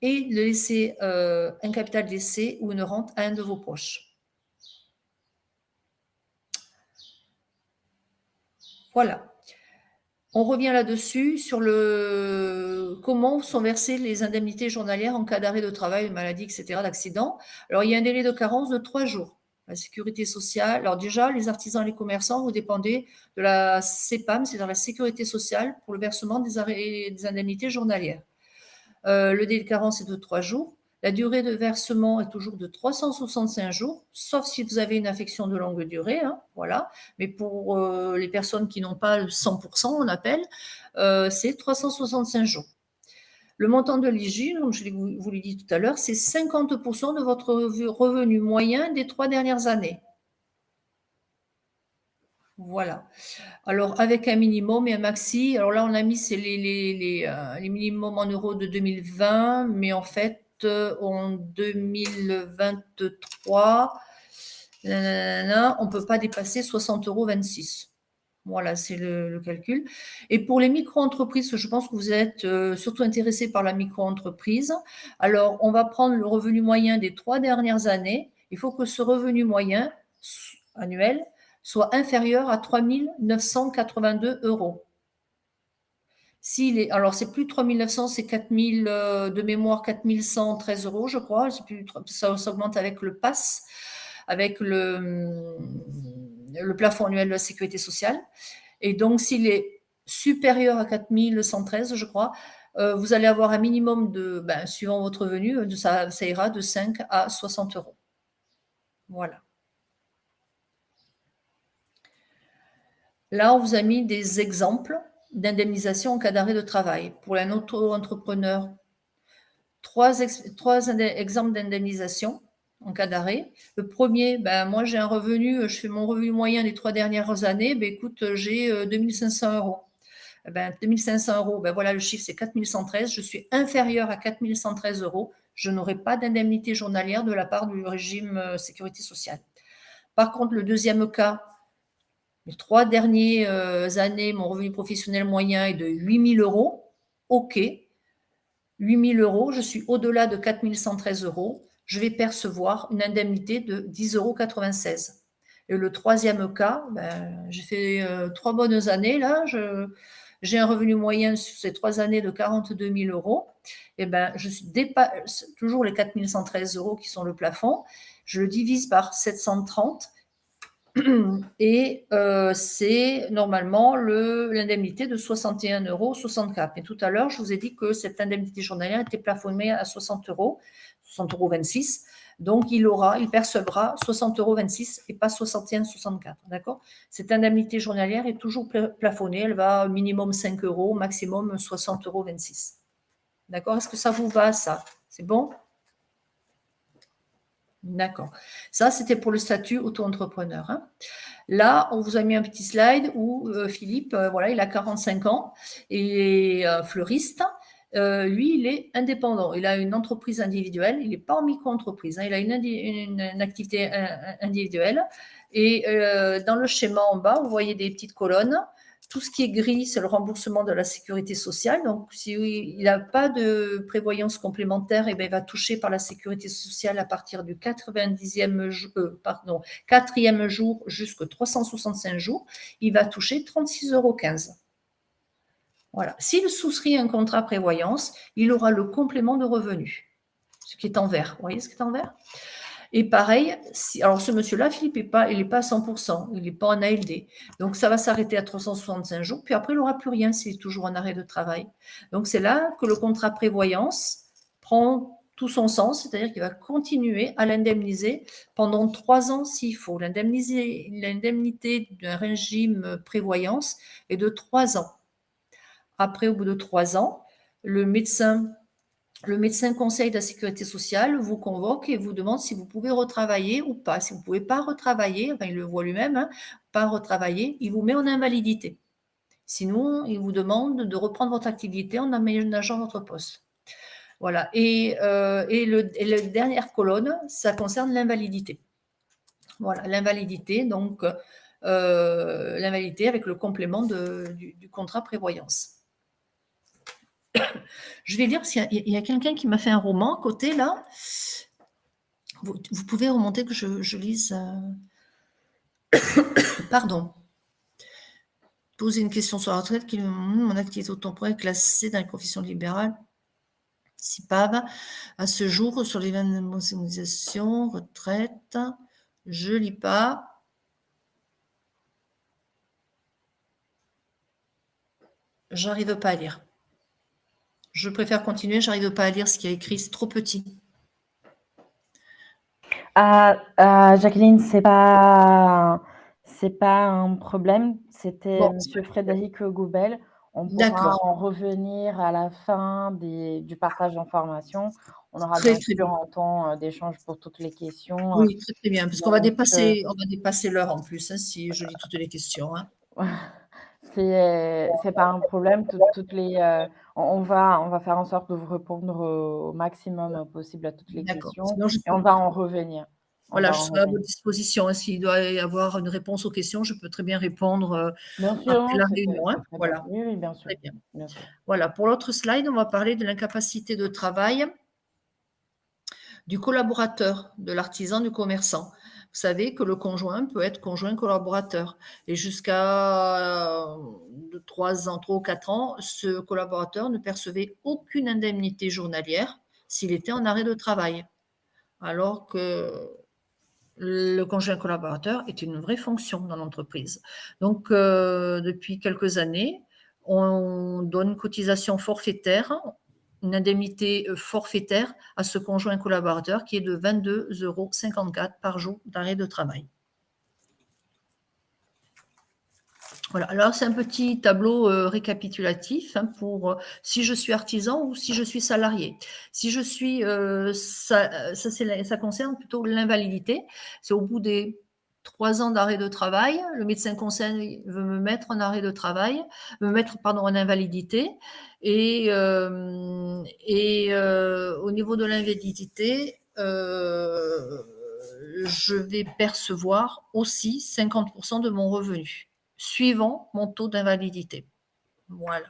et de laisser un capital d'essai ou une rente à un de vos proches. Voilà. On revient là-dessus sur comment sont versées les indemnités journalières en cas d'arrêt de travail, de maladie, etc., d'accident. Alors, il y a un délai de carence de 3 jours. La sécurité sociale, alors déjà, les artisans et les commerçants, vous dépendez de la CEPAM, c'est-à-dire la sécurité sociale, pour le versement des indemnités journalières. Le délai de carence est de 3 jours. La durée de versement est toujours de 365 jours, sauf si vous avez une affection de longue durée, hein, voilà. Mais pour les personnes qui n'ont pas le 100%, on appelle, c'est 365 jours. Le montant de l'IJ, comme je vous l'ai dit tout à l'heure, c'est 50% de votre revenu moyen des 3 dernières années. Voilà. Alors, avec un minimum et un maxi, alors là, on a mis c'est les minimums en euros de 2020, mais en fait, en 2023, on ne peut pas dépasser 60,26 €. Voilà, c'est le calcul. Et pour les micro-entreprises, je pense que vous êtes surtout intéressés par la micro-entreprise. Alors, on va prendre le revenu moyen des 3 dernières années. Il faut que ce revenu moyen annuel soit inférieur à 3 982 €. Alors, c'est plus 3 900, c'est 4 000, de mémoire 4 113 €, je crois. Ça augmente avec le PASS, avec le plafond annuel de la sécurité sociale. Et donc, s'il est supérieur à 4 113, je crois, vous allez avoir un minimum de, suivant votre revenu, ça ira de 5 à 60 €. Voilà. Là, on vous a mis des exemples d'indemnisation en cas d'arrêt de travail. Pour un auto-entrepreneur, 3 exemples d'indemnisation en cas d'arrêt. Le premier, moi j'ai un revenu, je fais mon revenu moyen des 3 dernières années, écoute, j'ai 2500 €. 2500 €, voilà, le chiffre c'est 4113, je suis inférieur à 4113 €, je n'aurai pas d'indemnité journalière de la part du régime sécurité sociale. Par contre, le deuxième cas, les 3 dernières années, mon revenu professionnel moyen est de 8 000 €. OK. 8 000 €, je suis au-delà de 4 113 €. Je vais percevoir une indemnité de 10,96 €. Et le troisième cas, j'ai fait 3 bonnes années là. J'ai un revenu moyen sur ces 3 années de 42 000 €. Et je dépasse toujours les 4 113 € qui sont le plafond. Je le divise par 730. Et c'est normalement l'indemnité de 61,64 €. Mais tout à l'heure, je vous ai dit que cette indemnité journalière était plafonnée à 60 €, 60,26 €. Donc, il percevra 60,26 € et pas 61,64 €. D'accord ? Cette indemnité journalière est toujours plafonnée. Elle va minimum 5 €, maximum 60,26 €. D'accord ? Est-ce que ça vous va, ça ? C'est bon ? D'accord. Ça, c'était pour le statut auto-entrepreneur. Hein. Là, on vous a mis un petit slide où Philippe, voilà, il a 45 ans, il est fleuriste. lui, il est indépendant. Il a une entreprise individuelle. Il n'est pas en micro-entreprise. Il a une activité individuelle. Et dans le schéma en bas, vous voyez des petites colonnes. Tout ce qui est gris, c'est le remboursement de la sécurité sociale. Donc, s'il n'a pas de prévoyance complémentaire, eh bien, il va toucher par la sécurité sociale à partir du 4e jour jusqu'à 365 jours. Il va toucher 36,15 €. Voilà. S'il souscrit un contrat prévoyance, il aura le complément de revenu, ce qui est en vert. Vous voyez ce qui est en vert? Et pareil, alors ce monsieur-là, Philippe, il n'est pas à 100%, il n'est pas en ALD. Donc, ça va s'arrêter à 365 jours, puis après, il n'aura plus rien s'il est toujours en arrêt de travail. Donc, c'est là que le contrat prévoyance prend tout son sens, c'est-à-dire qu'il va continuer à l'indemniser pendant 3 ans s'il faut. L'indemnité d'un régime prévoyance est de 3 ans. Après, au bout de 3 ans, le médecin conseil de la sécurité sociale vous convoque et vous demande si vous pouvez retravailler ou pas. Si vous ne pouvez pas retravailler, enfin, il le voit lui-même, pas retravailler, il vous met en invalidité. Sinon, il vous demande de reprendre votre activité en aménageant votre poste. Voilà. Et la dernière colonne, ça concerne l'invalidité. Voilà, l'invalidité, donc l'invalidité avec le complément du contrat prévoyance. Je vais lire s'il y a quelqu'un qui m'a fait un roman à côté, là. Vous pouvez remonter que je lise. Pardon. Poser une question sur la retraite. Mon activité temporaire classée dans les professions libérales. CIPAV. À ce jour, sur les 20 mobilisations, retraite. Je lis pas. J'arrive pas à lire. Je préfère continuer, j'arrive pas à lire ce qui est écrit, c'est trop petit. Jacqueline, c'est pas un problème. C'était Bon, monsieur Frédéric Goubel. On pourra d'accord. en revenir à la fin du partage d'informations. On aura Très, bien très sûr bien. un temps d'échange pour toutes les questions. Oui, très, très bien, parce qu'on va Donc, dépasser l'heure en plus, hein, si je lis toutes les questions, hein. c'est pas un problème. Toutes les, on va faire en sorte de vous répondre au maximum possible à toutes les D'accord. questions Sinon, et on va en revenir. On voilà, va je en serai à revenir. votre disposition, hein. S'il doit y avoir une réponse aux questions, je peux très bien répondre Bien sûr, après la c'est réunion, hein. très bien. Voilà, Oui, oui, bien sûr, très bien. bien sûr. Voilà, pour l'autre slide, on va parler de l'incapacité de travail du collaborateur, de l'artisan, du commerçant. Vous savez que le conjoint peut être conjoint collaborateur et jusqu'à 3 ans, 3 ou 4 ans, ce collaborateur ne percevait aucune indemnité journalière s'il était en arrêt de travail, alors que le conjoint collaborateur est une vraie fonction dans l'entreprise. Donc, depuis quelques années, on donne une cotisation forfaitaire, une indemnité forfaitaire à ce conjoint collaborateur qui est de 22,54 € par jour d'arrêt de travail. Voilà, alors c'est un petit tableau récapitulatif pour si je suis artisan ou si je suis salarié. Si je suis, ça concerne plutôt l'invalidité. C'est au bout des 3 ans d'arrêt de travail, le médecin conseil veut me mettre en arrêt de travail, en invalidité. Et au niveau de l'invalidité, je vais percevoir aussi 50% de mon revenu suivant mon taux d'invalidité. Voilà.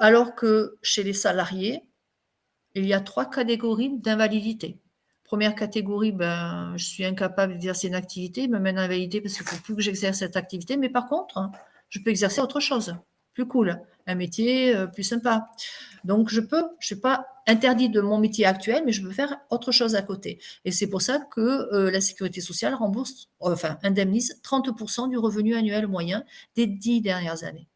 Alors que chez les salariés, il y a 3 catégories d'invalidité. Première catégorie, je suis incapable d'exercer une activité, il me mène à invalidité parce qu'il ne faut plus que j'exerce cette activité, mais par contre, je peux exercer autre chose, plus cool, un métier plus sympa. Donc, je ne suis pas interdit de mon métier actuel, mais je peux faire autre chose à côté. Et c'est pour ça que la sécurité sociale indemnise 30% du revenu annuel moyen des 10 dernières années.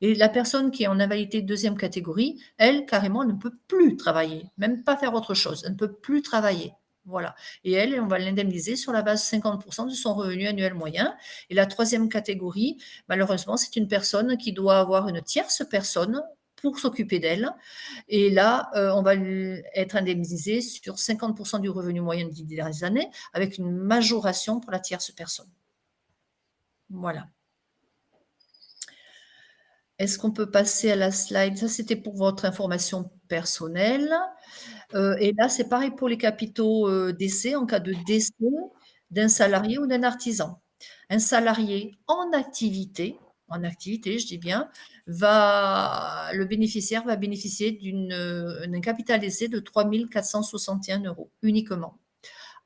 Et la personne qui est en invalidité de deuxième catégorie, elle, carrément, ne peut plus travailler, même pas faire autre chose. Elle ne peut plus travailler. Voilà. Et elle, on va l'indemniser sur la base 50% de son revenu annuel moyen. Et la troisième catégorie, malheureusement, c'est une personne qui doit avoir une tierce personne pour s'occuper d'elle. Et là, on va être indemnisé sur 50% du revenu moyen des 10 dernières années, avec une majoration pour la tierce personne. Voilà. Est-ce qu'on peut passer à la slide? Ça, c'était pour votre information personnelle. Et là, c'est pareil pour les capitaux décès, en cas de décès d'un salarié ou d'un artisan. Un salarié en activité, je dis bien, le bénéficiaire va bénéficier d'un capital d'essai de 3 461 € uniquement.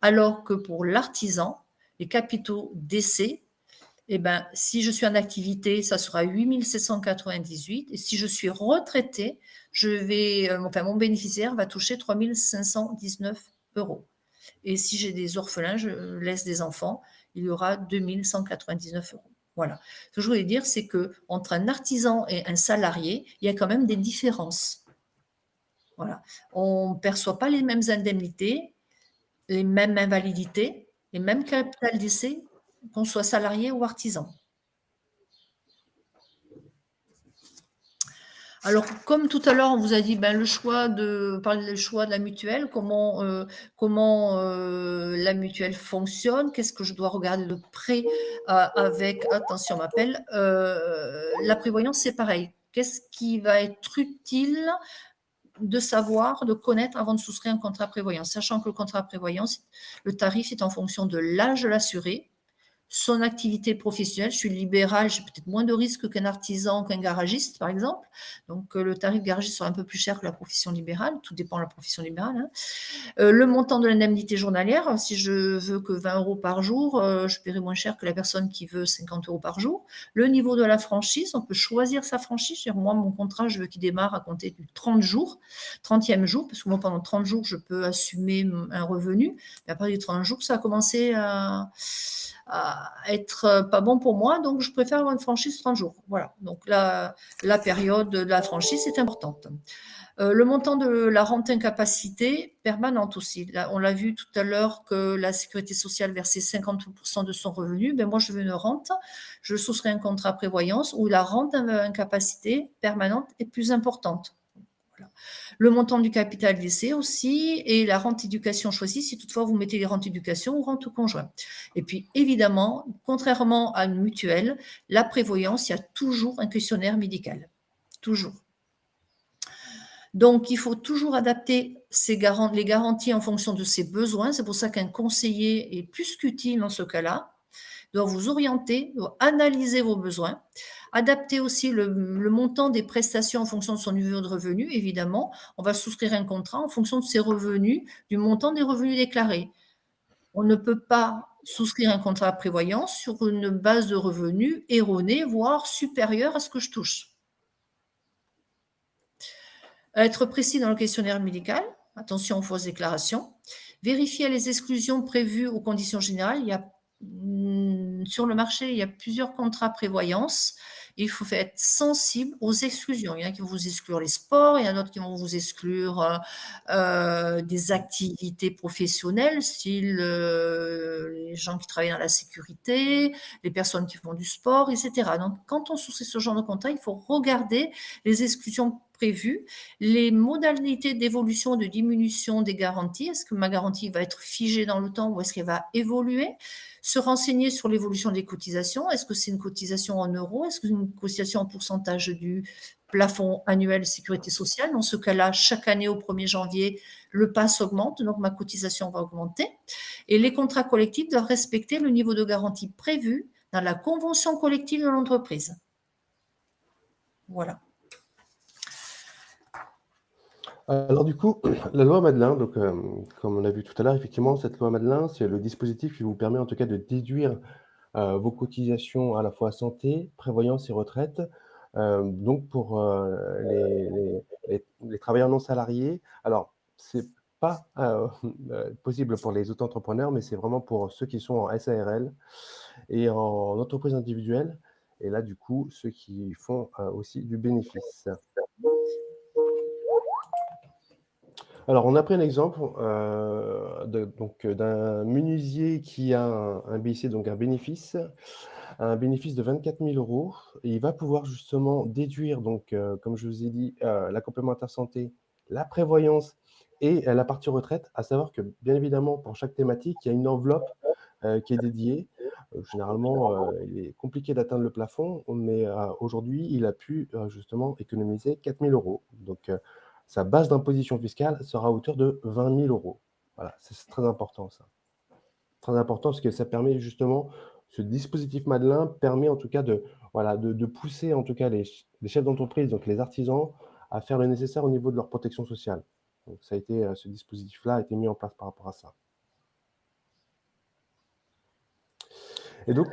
Alors que pour l'artisan, les capitaux d'essai, eh ben, si je suis en activité, ça sera 8 798. Et si je suis retraité, mon bénéficiaire va toucher 3 519 €. Et si j'ai des orphelins, je laisse des enfants, il y aura 2 199 €. Voilà. Ce que je voulais dire, c'est que entre un artisan et un salarié, il y a quand même des différences. Voilà. On ne perçoit pas les mêmes indemnités, les mêmes invalidités, les mêmes capital d'essai, qu'on soit salarié ou artisan. Alors, comme tout à l'heure, on vous a dit, le choix de la mutuelle, comment la mutuelle fonctionne, qu'est-ce que je dois regarder de près avec, attention, m'appelle, la prévoyance, c'est pareil. Qu'est-ce qui va être utile de savoir, de connaître avant de souscrire un contrat prévoyance, sachant que le contrat prévoyance, le tarif est en fonction de l'âge de l'assuré, son activité professionnelle. Je suis libérale, j'ai peut-être moins de risques qu'un artisan, qu'un garagiste, par exemple. Donc, le tarif garagiste sera un peu plus cher que la profession libérale. Tout dépend de la profession libérale. Hein. Le montant de l'indemnité journalière, si je veux que 20 € par jour, je paierai moins cher que la personne qui veut 50 € par jour. Le niveau de la franchise, on peut choisir sa franchise. Moi, mon contrat, je veux qu'il démarre à compter du 30 jours, 30e jour, parce que moi, pendant 30 jours, je peux assumer un revenu. Mais après les 30 jours, ça a commencé à être pas bon pour moi, donc je préfère avoir une franchise 30 jours. Voilà, donc la période de la franchise est importante. Le montant de la rente incapacité permanente aussi. Là, on l'a vu tout à l'heure que la sécurité sociale versait 50% de son revenu. Moi, je veux une rente. Je souscris un contrat prévoyance où la rente incapacité permanente est plus importante. Voilà. Le montant du capital d'essai aussi et la rente éducation choisie si toutefois vous mettez les rentes éducation ou rente conjoint. Et puis évidemment, contrairement à une mutuelle, la prévoyance, il y a toujours un questionnaire médical. Toujours. Donc, il faut toujours adapter les garanties en fonction de ses besoins. C'est pour ça qu'un conseiller est plus qu'utile dans ce cas-là. Doit vous orienter, doit analyser vos besoins, adapter aussi le montant des prestations en fonction de son niveau de revenu. Évidemment, on va souscrire un contrat en fonction de ses revenus, du montant des revenus déclarés. On ne peut pas souscrire un contrat à prévoyance sur une base de revenus erronée, voire supérieure à ce que je touche. Être précis dans le questionnaire médical, attention aux fausses déclarations, vérifier les exclusions prévues aux conditions générales. Sur le marché, il y a plusieurs contrats prévoyance. Il faut être sensible aux exclusions. Il y en a qui vont vous exclure les sports, il y en a d'autres qui vont vous exclure des activités professionnelles, style les gens qui travaillent dans la sécurité, les personnes qui font du sport, etc. Donc, quand on souscrit ce genre de contrat, il faut regarder les exclusions prévues, les modalités d'évolution, de diminution des garanties. Est-ce que ma garantie va être figée dans le temps ou est-ce qu'elle va évoluer? Se renseigner sur l'évolution des cotisations. Est-ce que c'est une cotisation en euros? Est-ce que c'est une cotisation en pourcentage du plafond annuel de sécurité sociale? Dans ce cas-là, chaque année au 1er janvier, le PAS augmente, donc ma cotisation va augmenter. Et les contrats collectifs doivent respecter le niveau de garantie prévu dans la convention collective de l'entreprise. Voilà. Alors du coup, la loi Madelin, donc comme on a vu tout à l'heure, effectivement, cette loi Madelin, c'est le dispositif qui vous permet en tout cas de déduire vos cotisations à la fois santé, prévoyance et retraite. Donc pour les travailleurs non salariés, alors c'est pas possible pour les auto-entrepreneurs, mais c'est vraiment pour ceux qui sont en SARL et en entreprise individuelle. Et là, du coup, ceux qui font aussi du bénéfice. Alors, on a pris un exemple d'un menuisier qui a un BIC, donc un bénéfice de 24 000 €. Et il va pouvoir justement déduire, donc, comme je vous ai dit, la complémentaire santé, la prévoyance et la partie retraite, à savoir que, bien évidemment, pour chaque thématique, il y a une enveloppe qui est dédiée. Généralement, il est compliqué d'atteindre le plafond, mais aujourd'hui, il a pu, justement économiser 4 000 €. Donc sa base d'imposition fiscale sera à hauteur de 20 000 €. Voilà, c'est très important ça. Très important parce que ça permet justement ce dispositif Madelin permet en tout cas de, voilà, de pousser en tout cas les chefs d'entreprise, donc les artisans, à faire le nécessaire au niveau de leur protection sociale. Donc ça a été, ce dispositif-là a été mis en place par rapport à ça. Et donc,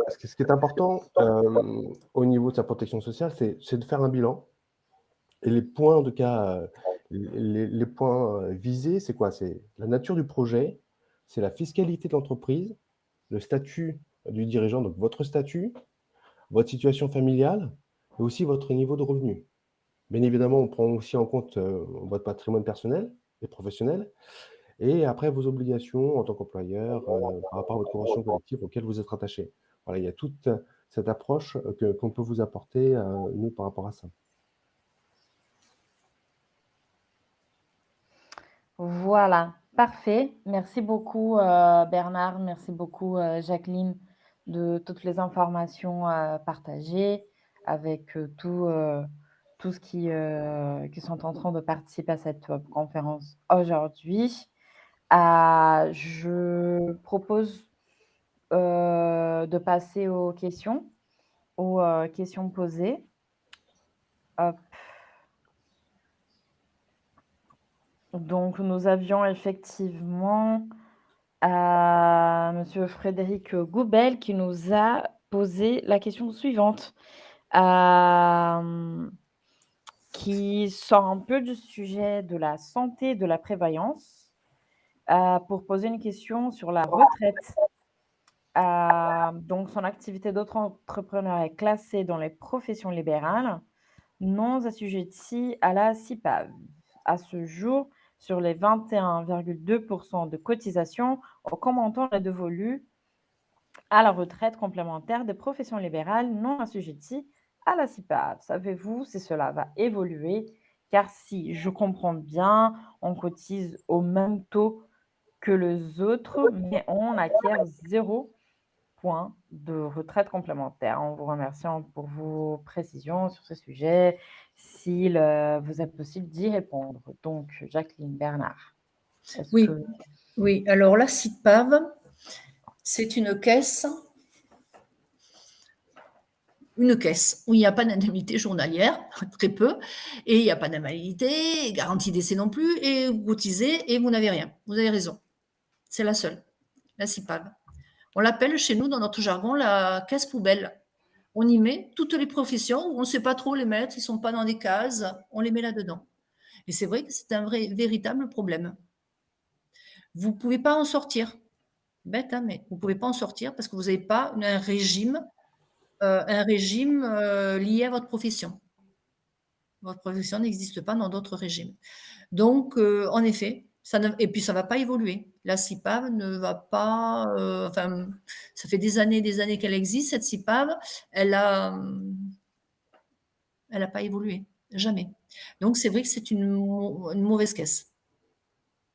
ce qui est important, au niveau de sa protection sociale, c'est de faire un bilan et les points en tout cas, les points, visés, c'est quoi? C'est la nature du projet, c'est la fiscalité de l'entreprise, le statut du dirigeant, donc votre statut, votre situation familiale et aussi votre niveau de revenu. Bien évidemment, on prend aussi en compte, votre patrimoine personnel et professionnel et après vos obligations en tant qu'employeur, par rapport à votre convention collective auquel vous êtes rattaché. Voilà, il y a toute cette approche, qu'on peut vous apporter, nous, par rapport à ça. Voilà, parfait. Merci beaucoup, Bernard. Merci beaucoup, Jacqueline, de toutes les informations, partagées avec, tout ce qui sont en train de participer à cette, conférence aujourd'hui. Je propose, de passer aux questions posées. Hop. Donc nous avions effectivement, monsieur Frédéric Goubel qui nous a posé la question suivante, hem, qui sort un peu du sujet de la santé, de la prévoyance, pour poser une question sur la retraite. Donc son activité d'auto-entrepreneur est classée dans les professions libérales, non assujetties à la CIPAV. À ce jour, sur les 21,2 % de cotisations, aucun montant n'est dévolu à la retraite complémentaire des professions libérales non assujetties à la CIPAV. Savez-vous si cela va évoluer? Car si je comprends bien, on cotise au même taux que les autres, mais on acquiert 0 point de retraite complémentaire. En vous remerciant pour vos précisions sur ce sujet, s'il vous est possible d'y répondre. Donc, Jacqueline, Bernard, est-ce Oui, que... oui. Alors la CIPAV, c'est une caisse où il n'y a pas d'indemnité journalière, très peu, et il n'y a pas d'invalidité, garantie d'essai non plus, et vous cotisez et vous n'avez rien. Vous avez raison. C'est la seule, la CIPAV. On l'appelle chez nous, dans notre jargon, la caisse poubelle. On y met toutes les professions où on ne sait pas trop les mettre, ils ne sont pas dans des cases, on les met là-dedans. Et c'est vrai que c'est un véritable problème. Vous ne pouvez pas en sortir. Bête, hein, mais vous ne pouvez pas en sortir parce que vous n'avez pas un régime lié à votre profession. Votre profession n'existe pas dans d'autres régimes. Donc, en effet, et puis ça ne va pas évoluer. La CIPAV ne va pas, enfin, ça fait des années qu'elle existe, cette CIPAV, elle a, elle n'a pas évolué, jamais. Donc, c'est vrai que c'est une mauvaise caisse.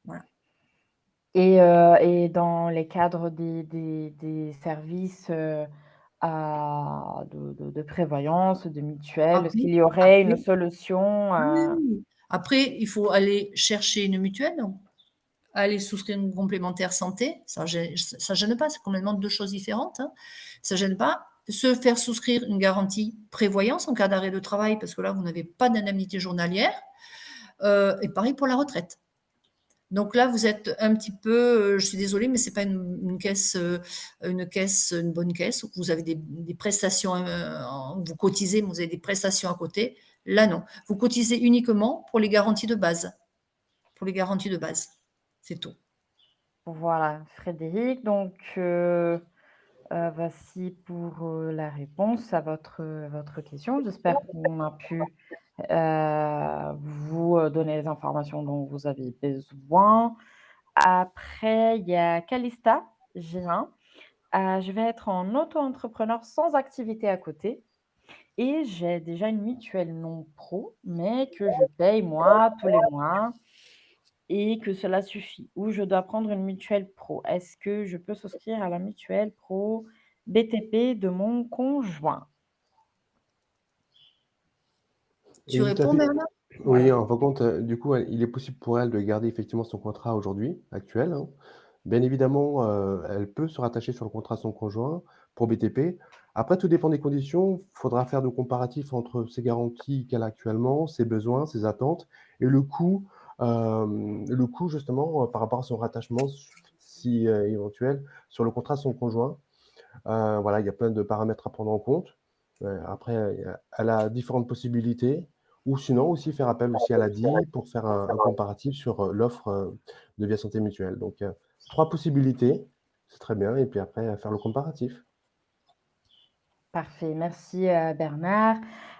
Voilà. Et dans les cadres des services de prévoyance, de mutuelle, est-ce Après, qu'il y aurait une après, solution oui. Après, il faut aller chercher une mutuelle, aller souscrire une complémentaire santé, ça gêne pas, c'est complètement deux choses différentes, hein. Ça gêne pas. Se faire souscrire une garantie prévoyance en cas d'arrêt de travail, parce que là, vous n'avez pas d'indemnité journalière. Et pareil pour la retraite. Donc là, vous êtes un petit peu, je suis désolée, mais c'est pas une caisse, une bonne caisse où vous avez des prestations, vous cotisez, mais vous avez des prestations à côté. Là, non. Vous cotisez uniquement pour les garanties de base. Pour les garanties de base. C'est tout. Voilà, Frédéric. Donc, voici pour, la réponse à votre question. J'espère qu'on a pu, vous, donner les informations dont vous avez besoin. Après, il y a Calista Gérin. Je vais être en auto-entrepreneur sans activité à côté et j'ai déjà une mutuelle non pro, mais que je paye moi tous les mois et que cela suffit ou je dois prendre une mutuelle pro? Est-ce que je peux souscrire à la mutuelle pro BTP de mon conjoint? Tu Oui, tout à réponds, fait. Bernard? Oui, Voilà. en fin de compte, du coup, il est possible pour elle de garder effectivement son contrat aujourd'hui, actuel, hein. Bien évidemment, elle peut se rattacher sur le contrat de son conjoint pour BTP. Après, tout dépend des conditions. Il faudra faire de comparatifs entre ses garanties qu'elle a actuellement, ses besoins, ses attentes et le coût justement, par rapport à son rattachement si, éventuel, sur le contrat de son conjoint. Voilà, il y a plein de paramètres à prendre en compte. Après, elle a différentes possibilités ou sinon aussi faire appel aussi à l'ADI pour faire un comparatif sur, l'offre, de Via Santé Mutuelle. Donc, 3 possibilités, c'est très bien et puis après, faire le comparatif. Parfait, merci, Bernard.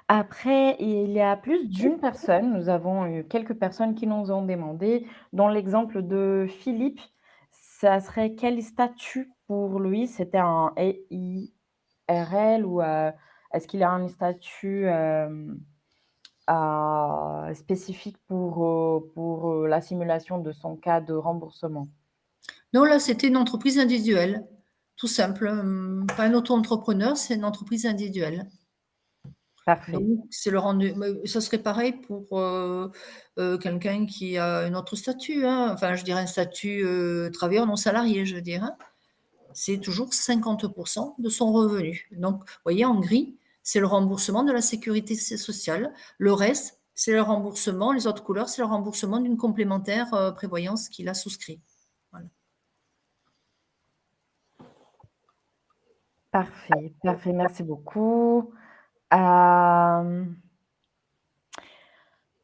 Après, il y a plus d'une personne, nous avons eu quelques personnes qui nous ont demandé, dans l'exemple de Philippe, ça serait quel statut pour lui? C'était un EIRL ou, est-ce qu'il a un statut, spécifique pour, la simulation de son cas de remboursement? Non, là, c'était une entreprise individuelle, tout simple, pas un auto-entrepreneur, c'est une entreprise individuelle. Parfait. Donc c'est le rendu mais ça serait pareil pour, quelqu'un qui a un autre statut, hein, enfin, je dirais un statut, travailleur non salarié, je veux dire, hein. C'est toujours 50 de son revenu. Donc, vous voyez, en gris, c'est le remboursement de la sécurité sociale. Le reste, c'est le remboursement les autres couleurs, c'est le remboursement d'une complémentaire, prévoyance qu'il a souscrit. Voilà. Parfait, parfait, merci beaucoup. Hem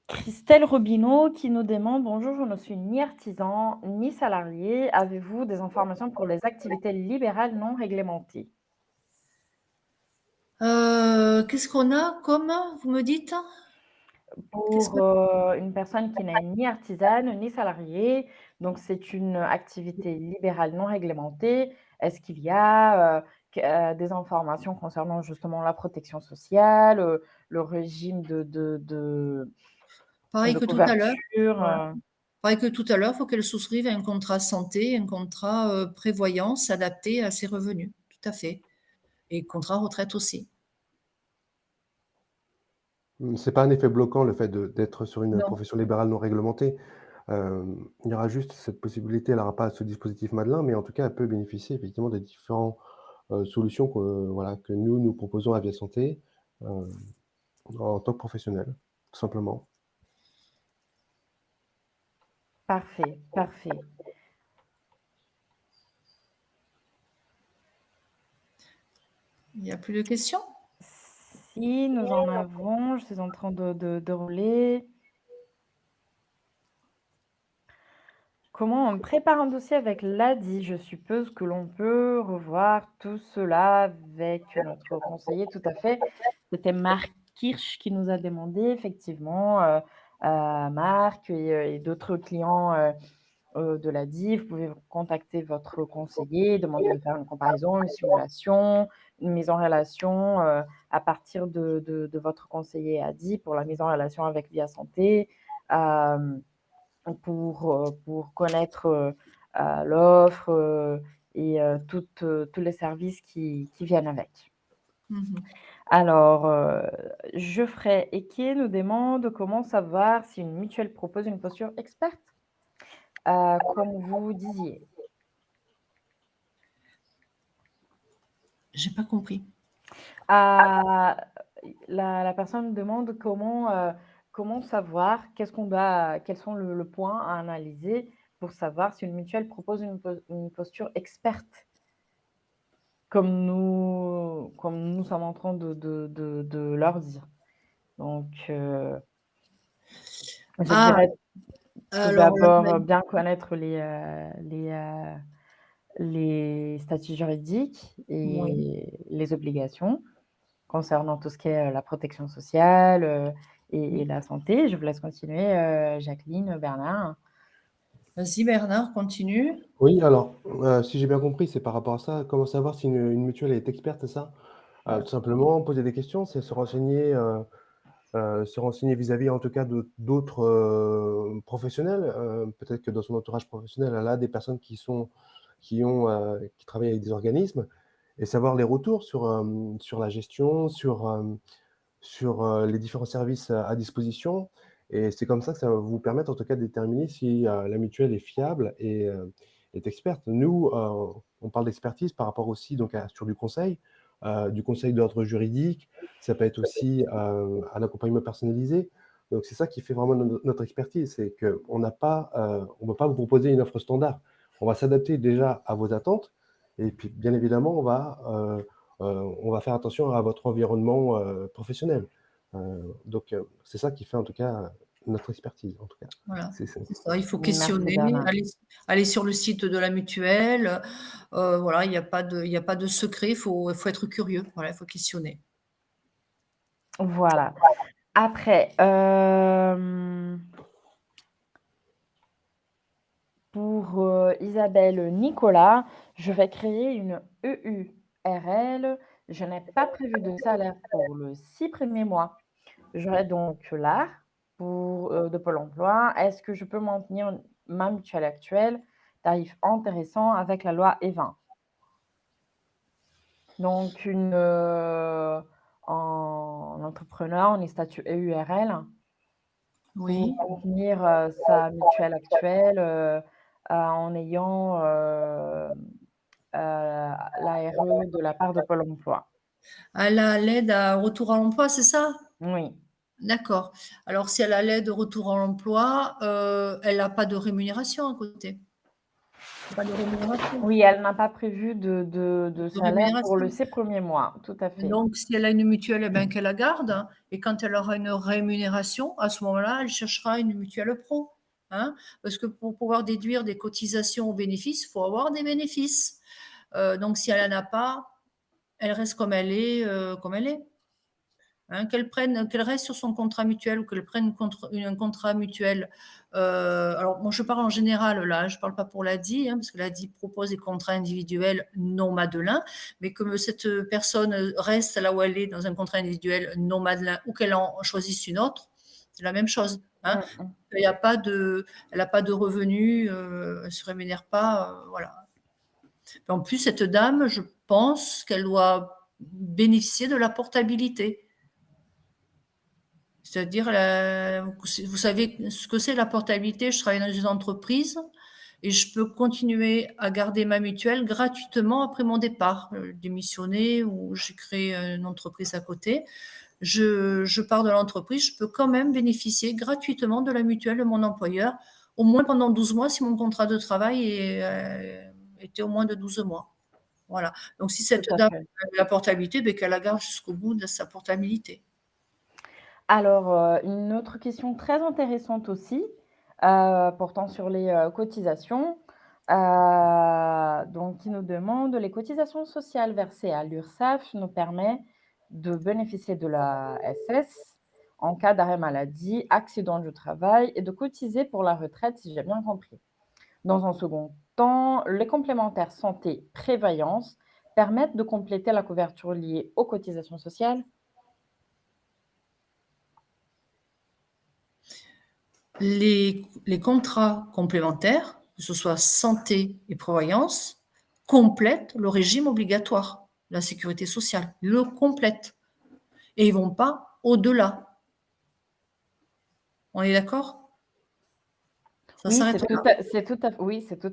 Christelle Robineau qui nous demande: «Bonjour, je ne suis ni artisan ni salarié. Avez-vous des informations pour les activités libérales non réglementées?» Qu'est-ce qu'on a comme vous me dites? Qu'est-ce Pour, que une personne qui n'est ni artisane ni salariée, donc c'est une activité libérale non réglementée. Est-ce qu'il y a, des informations concernant justement la protection sociale, le régime pareil de que tout à l'heure, couverture, voilà. Pareil que tout à l'heure, il faut qu'elle souscrive un contrat santé, un contrat, prévoyance adapté à ses revenus. Tout à fait et contrat retraite aussi. C'est pas un effet bloquant le fait d'être sur une Non. profession libérale non réglementée. Il y aura juste cette possibilité, elle n'aura pas ce dispositif Madelin, mais en tout cas, elle peut bénéficier effectivement des différents, solutions voilà, que nous proposons à Via Santé, heu, en tant que professionnels, tout simplement. parfait, parfait. Il n'y a plus de questions? Si nous en avons, je suis en train de rouler. Comment on prépare un dossier avec l'ADI? Je suppose que l'on peut revoir tout cela avec notre conseiller, tout à fait. C'était Marc Kirsch qui nous a demandé effectivement, Marc et d'autres clients, de l'ADI. Vous pouvez contacter votre conseiller, demander de faire une comparaison, une simulation, une mise en relation, à partir de votre conseiller ADI pour la mise en relation avec Via Santé. Hem pour connaître, l'offre, et tous les services qui viennent avec. Mmh. Alors, Geoffrey Eke nous demande: «Comment savoir si une mutuelle propose une posture experte?» Comme vous disiez. J'ai pas compris. Ah, la personne demande comment savoir, quels sont le point à analyser pour savoir si une mutuelle propose une posture experte, comme nous sommes en train de leur dire. Donc, je Ah, dirais tout alors là, d'abord, bien connaître les statuts juridiques oui. et les obligations concernant tout ce qui est, la protection sociale, et la santé. Je vous laisse continuer, Jacqueline, Bernard. Vas-y Bernard, continue. Oui, alors, si j'ai bien compris, c'est par rapport à ça, comment savoir si une mutuelle est experte, c'est ça? Tout simplement poser des questions, c'est se renseigner, se renseigner vis-à-vis, en tout cas, d'autres professionnels. Peut-être que dans son entourage professionnel, elle a des personnes qui travaillent avec des organismes, et savoir les retours sur la gestion, sur les différents services à disposition. Et c'est comme ça que ça va vous permettre, en tout cas, de déterminer si la mutuelle est fiable et est experte. Nous, on parle d'expertise par rapport aussi donc sur du conseil d'ordre juridique. Ça peut être aussi un accompagnement personnalisé. Donc c'est ça qui fait vraiment notre expertise, c'est qu'on n'a pas, on ne va pas vous proposer une offre standard. On va s'adapter déjà à vos attentes, et puis bien évidemment, on va faire attention à votre environnement professionnel. Donc, c'est ça qui fait en tout cas notre expertise, en tout cas. Voilà, C'est ça. c'est ça. Il faut Merci questionner, Bernard. aller sur le site de la mutuelle. Voilà, il y a pas de secret, il faut être curieux. Voilà, il faut questionner. Voilà. Après, pour, Isabelle Nicolas, je vais créer une EURL. Je n'ai pas prévu de salaire pour le 6 premiers mois. J'aurai donc l'ARH de Pôle emploi. Est-ce que je peux maintenir ma mutuelle actuelle, tarif intéressant avec la loi E20? Donc en entrepreneur, on est statut EURL pour Oui. maintenir, sa mutuelle actuelle, en ayant, l'ARE de la part de Pôle emploi. Elle a l'aide à retour à l'emploi, c'est ça? Oui. D'accord. Alors si elle a l'aide au retour à l'emploi, elle n'a pas de rémunération à côté? Pas de rémunération? Oui, elle n'a pas prévu de De salaire pour le rémunération? 6 premiers mois, tout à fait. Donc si elle a une mutuelle, eh ben, qu'elle la garde, et quand elle aura une rémunération, à ce moment-là, elle cherchera une mutuelle pro, hein. Parce que pour pouvoir déduire des cotisations aux bénéfices, il faut avoir des bénéfices. Donc si elle en a pas, elle reste comme elle est. Hein, qu'elle reste sur son contrat mutuel ou qu'elle prenne un contrat mutuel. Alors, moi, je parle en général là, je ne parle pas pour l'ADI, hein, parce que l'ADI propose des contrats individuels non Madelin, mais que cette personne reste là où elle est dans un contrat individuel non Madelin ou qu'elle en choisisse une autre, c'est la même chose. Hein. Mmh mh. Il y a pas de, elle n'a pas de revenus, elle ne se rémunère pas, voilà. En plus, cette dame, je pense qu'elle doit bénéficier de la portabilité. C'est-à-dire, vous savez ce que c'est la portabilité? Je travaille dans une entreprise et je peux continuer à garder ma mutuelle gratuitement après mon départ, démissionner ou j'ai créé une entreprise à côté. Je pars de l'entreprise, je peux quand même bénéficier gratuitement de la mutuelle de mon employeur, au moins pendant 12 mois si mon contrat de travail était au moins de 12 mois. Voilà. Donc si Tout cette à dame fait. a la portabilité, qu'elle la garde jusqu'au bout de sa portabilité. Alors, une autre question très intéressante aussi, portant sur les, cotisations, donc qui nous demande: «Les cotisations sociales versées à l'URSSAF nous permet de bénéficier de la SS en cas d'arrêt maladie, accident du travail et de cotiser pour la retraite», si j'ai bien compris. Dans un second temps, les complémentaires santé prévoyance permettent de compléter la couverture liée aux cotisations sociales? Les contrats complémentaires, que ce soit santé et prévoyance, complètent le régime obligatoire de la sécurité sociale, le complètent et ils vont pas au-delà. On est d'accord? Ça Oui, s'arrête là. c'est tout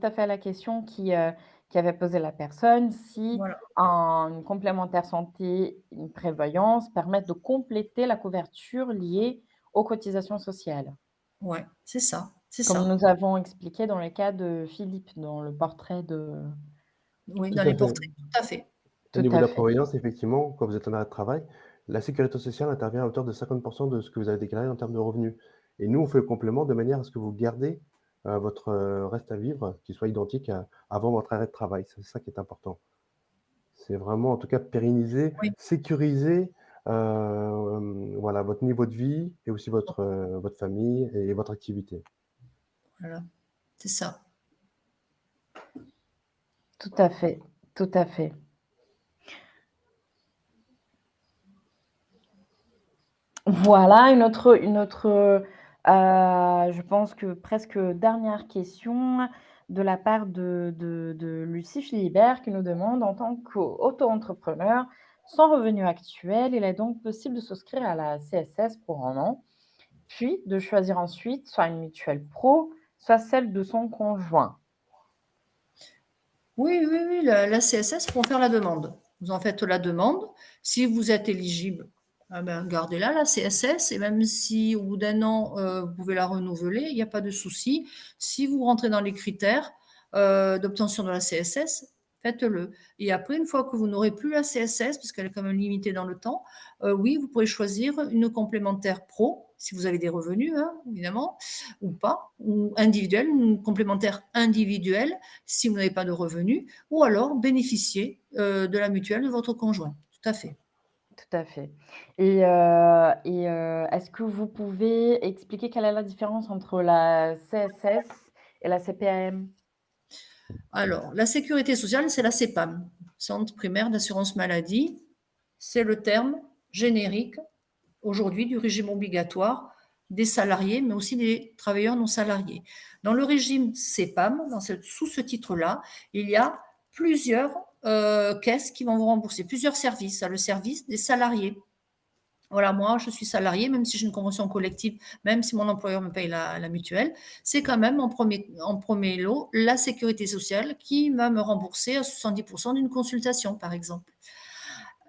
à fait la question qui avait posé la personne, si Voilà. une complémentaire santé, une prévoyance permettent de compléter la couverture liée aux cotisations sociales. Ouais, c'est ça, c'est Comme ça. nous avons expliqué dans le cas de Philippe, dans le portrait de Oui, Tout dans à les fait. portraits, tout à fait. Au tout niveau de à la fait. prévoyance, effectivement, quand vous êtes en arrêt de travail, la sécurité sociale intervient à hauteur de 50 de ce que vous avez déclaré en termes de revenus. Et nous, on fait le complément de manière à ce que vous gardez votre reste à vivre qui soit identique avant votre arrêt de travail. C'est ça qui est important. C'est vraiment, en tout cas, pérenniser, Oui, sécuriser voilà, votre niveau de vie et aussi votre famille et votre activité. voilà, c'est ça. Tout à fait, tout à fait. Voilà je pense que presque dernière question de la part de Lucie Philibert qui nous demande: «En tant qu'auto-entrepreneur sans revenu actuel, il est donc possible de souscrire à la CSS pour un an, puis de choisir ensuite soit une mutuelle pro, soit celle de son conjoint?» Oui, oui, oui, la CSS, faut faire la demande. Vous en faites la demande. Si vous êtes éligible, ah ben, gardez-la, la CSS, et même si au bout d'un an, vous pouvez la renouveler, il n'y a pas de souci. Si vous rentrez dans les critères d'obtention de la CSS, faites-le. Et après, une fois que vous n'aurez plus la CSS, parce qu'elle est quand même limitée dans le temps, oui, vous pourrez choisir une complémentaire pro, si vous avez des revenus, hein, évidemment, ou pas, ou individuelle, une complémentaire individuelle si vous n'avez pas de revenus, ou alors bénéficier de la mutuelle de votre conjoint. Tout à fait. Tout à fait. Est-ce que vous pouvez expliquer quelle est la différence entre la CSS et la CPAM? Alors, la sécurité sociale, c'est la CEPAM, Centre primaire d'assurance maladie. C'est le terme générique aujourd'hui du régime obligatoire des salariés, mais aussi des travailleurs non salariés. Dans le régime CEPAM, sous ce titre-là, il y a plusieurs caisses qui vont vous rembourser, plusieurs services. Le service des salariés. Voilà, moi, je suis salarié, même si j'ai une convention collective, même si mon employeur me paye la mutuelle, c'est quand même en premier lot la sécurité sociale qui va me rembourser à 70% d'une consultation, par exemple.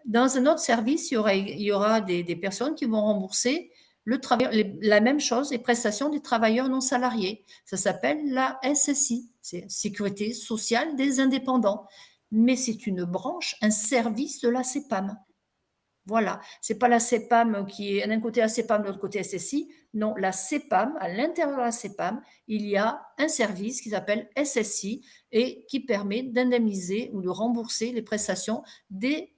Dans un autre service, il y aura des personnes qui vont rembourser la même chose, les prestations des travailleurs non salariés. Ça s'appelle la SSI, c'est Sécurité sociale des indépendants. Mais c'est une branche, un service de la CEPAM. Voilà, c'est pas la CEPAM qui est d'un côté la CEPAM, de l'autre côté SSI. Non, la CEPAM, à l'intérieur de la CEPAM, il y a un service qui s'appelle SSI et qui permet d'indemniser ou de rembourser les prestations des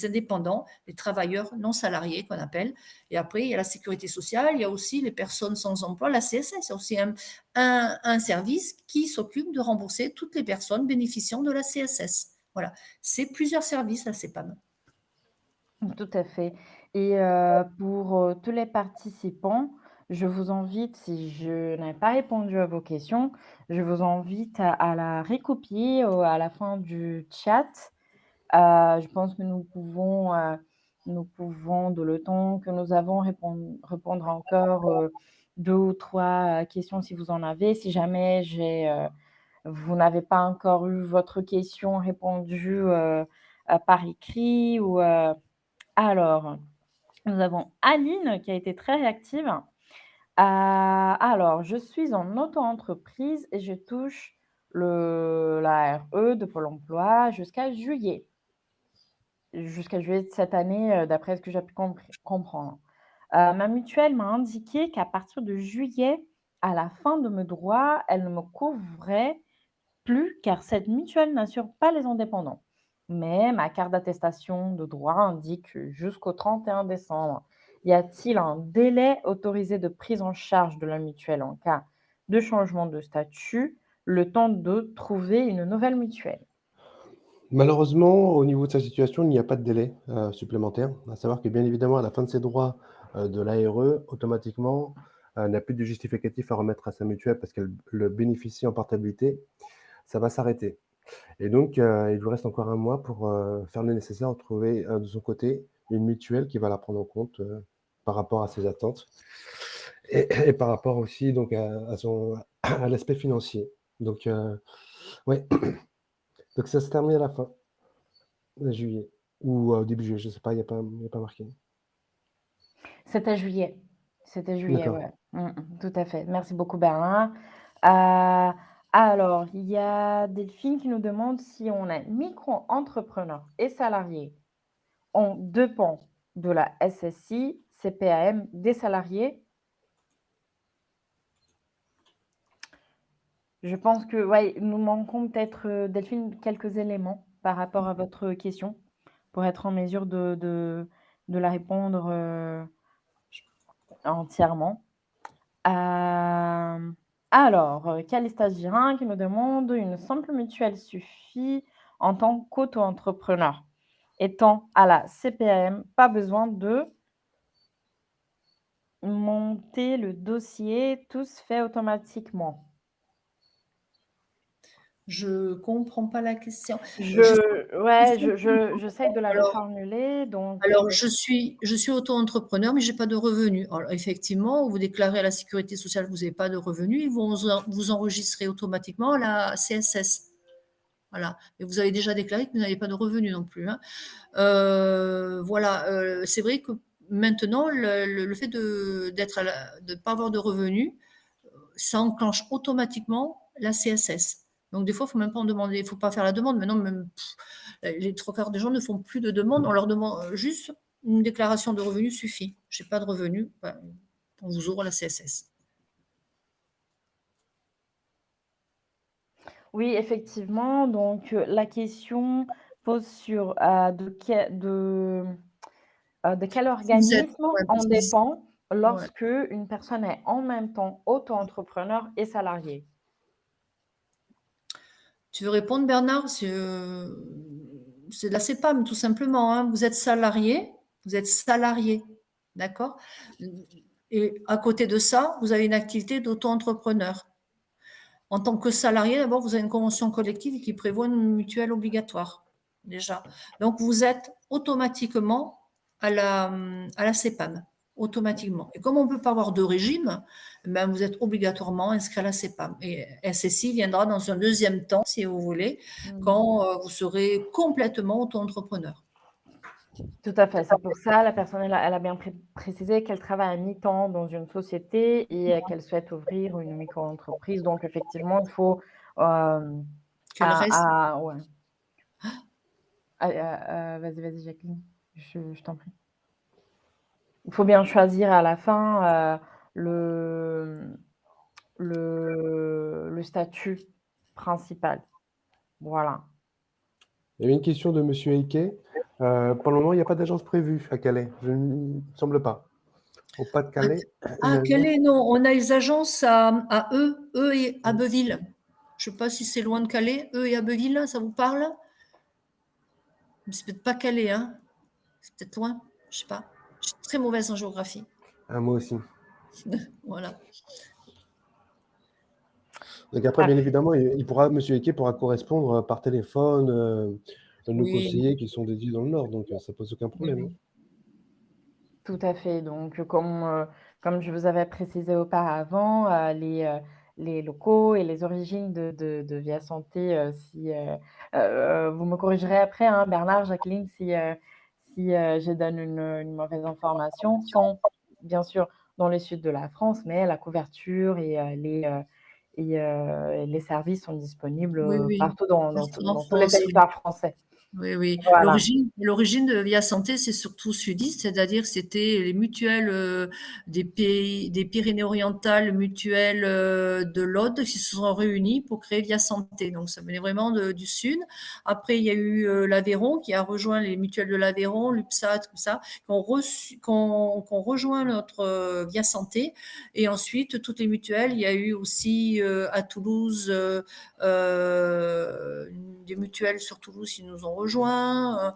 indépendants, des travailleurs non salariés qu'on appelle. Et après, il y a la sécurité sociale, il y a aussi les personnes sans emploi, la CSS, c'est aussi un service qui s'occupe de rembourser toutes les personnes bénéficiant de la CSS. Voilà, c'est plusieurs services, la CEPAM. Tout à fait pour, tous les participants, je vous invite, si je n'ai pas répondu à vos questions, je vous invite à la recopier, à la fin du chat. Je pense que nous pouvons, de le temps que nous avons, répondre encore, 2 ou 3 questions si vous en avez. Si jamais vous n'avez pas encore eu votre question répondue, par écrit alors, nous avons Aline qui a été très réactive. Alors: «Je suis en auto-entreprise et je touche la RE de Pôle emploi jusqu'à juillet de cette année, d'après ce que j'ai pu comprendre. Ma mutuelle m'a indiqué qu'à partir de juillet, à la fin de mes droits, elle ne me couvrait plus car cette mutuelle n'assure pas les indépendants. Mais ma carte d'attestation de droit indique jusqu'au 31 décembre. Y a-t-il un délai autorisé de prise en charge de la mutuelle en cas de changement de statut, le temps de trouver une nouvelle mutuelle?» Malheureusement, au niveau de sa situation, il n'y a pas de délai, supplémentaire. À savoir que, bien évidemment, à la fin de ses droits, de l'ARE, automatiquement, elle n'a plus de justificatif à remettre à sa mutuelle parce qu'elle le bénéficie en portabilité. Ça va s'arrêter et donc il lui reste encore un mois pour, faire le nécessaire pour trouver, de son côté, une mutuelle qui va la prendre en compte, par rapport à ses attentes et par rapport aussi donc à son à l'aspect financier. Donc ouais, donc ça se termine à la fin juillet ou au début juillet, je sais pas, il y a pas marqué. C'était juillet. C'était juillet, D'accord. ouais. Tout à fait. Merci beaucoup Bernard. Heu, alors, il y a Delphine qui nous demande si on est micro-entrepreneur et salarié, on dépend de la SSI, CPAM des salariés. Je pense que, ouais, nous manquons peut-être, Delphine, quelques éléments par rapport à votre question pour être en mesure de la répondre, entièrement. Hem, alors, Calista Girin qui me demande: «Une simple mutuelle suffit en tant qu'auto-entrepreneur. Étant à la CPAM, pas besoin de monter le dossier, tout se fait automatiquement. Je comprends pas la question. Je Ouais, j'essaye de la alors reformuler donc alors je suis auto-entrepreneur, mais j'ai pas de revenus. Alors effectivement, vous déclarez à la sécurité sociale que vous avez pas de revenus, ils vont vous enregistrer automatiquement à la CSS. Voilà, et vous avez déjà déclaré que vous n'avez pas de revenus non plus, hein. Voilà, c'est vrai que maintenant le fait de pas avoir de revenus, ça enclenche automatiquement la CSS. Donc des fois, il faut même pas en demander, il faut pas faire la demande. Maintenant, même les trois quarts des gens ne font plus de demande. On leur demande juste une déclaration de revenus suffit. J'ai pas de revenus, ben, on vous ouvre la CSS. Oui, effectivement, donc la question pose sur, de quel Vous êtes, organisme ouais, on dépend ouais. lorsque une personne est en même temps auto-entrepreneur et salarié? Tu veux répondre, Bernard? C'est de la CEPAM, tout simplement, hein. Vous êtes salarié, d'accord? Et à côté de ça, vous avez une activité d'auto-entrepreneur. En tant que salarié, d'abord, vous avez une convention collective qui prévoit une mutuelle obligatoire, déjà. Donc, vous êtes automatiquement à la CEPAM, automatiquement. Et comme on ne peut pas avoir de régime, ben, vous êtes obligatoirement inscrit à la CEPAM. Et SSI viendra dans un deuxième temps, si vous voulez, Mmh. quand vous serez complètement auto-entrepreneur. Tout à fait, c'est pour ça la personne elle a bien précisé qu'elle travaille à mi-temps dans une société et qu'elle souhaite ouvrir une micro-entreprise donc effectivement il faut, Que le reste, ouais. Vas-y Jacqueline, je t'en prie. Il faut bien choisir à la fin, le statut principal. Voilà. Il y avait une question de monsieur Heike. Pour le moment, il n'y a pas d'agence prévue à Calais. Je ne me semble pas. Au Pas-de-Calais, une Quel agence. est, non, on a les agences à eux et Abbeville. Je ne sais pas si c'est loin de Calais, eux et Abbeville, ça vous parle? Mais c'est peut-être pas Calais, hein. C'est peut-être loin, je sais pas. Je suis très mauvaise en géographie. Ah, moi aussi. Voilà. Donc après, bien Parfait. évidemment, monsieur Heike pourra correspondre par téléphone, à nos Oui, conseillers qui sont dédiés dans le Nord. Donc ça pose aucun oui, problème, hein. oui. Tout à fait. Donc, comme je vous avais précisé auparavant, les locaux et les origines de Via Santé, si, vous me corrigerez après, hein, Bernard, Jacqueline, si je donne une mauvaise information, sont bien sûr dans le sud de la France, mais la couverture et les services sont disponibles, Oui, oui. partout dans dans Partout en dans tous les France, oui. territoires français. Oui, oui. Voilà. L'origine de Via Santé, c'est surtout sudiste, c'est-à-dire que c'était les mutuelles des pays, des Pyrénées-Orientales, mutuelles de l'Aude qui se sont réunies pour créer Via Santé. Donc ça venait vraiment du sud. Après, il y a eu l'Aveyron qui a rejoint les mutuelles de l'Aveyron, l'UPSA, tout ça, qui ont rejoint notre Via Santé. Et ensuite, toutes les mutuelles, il y a eu aussi à Toulouse des mutuelles sur Toulouse qui nous ont rejoints.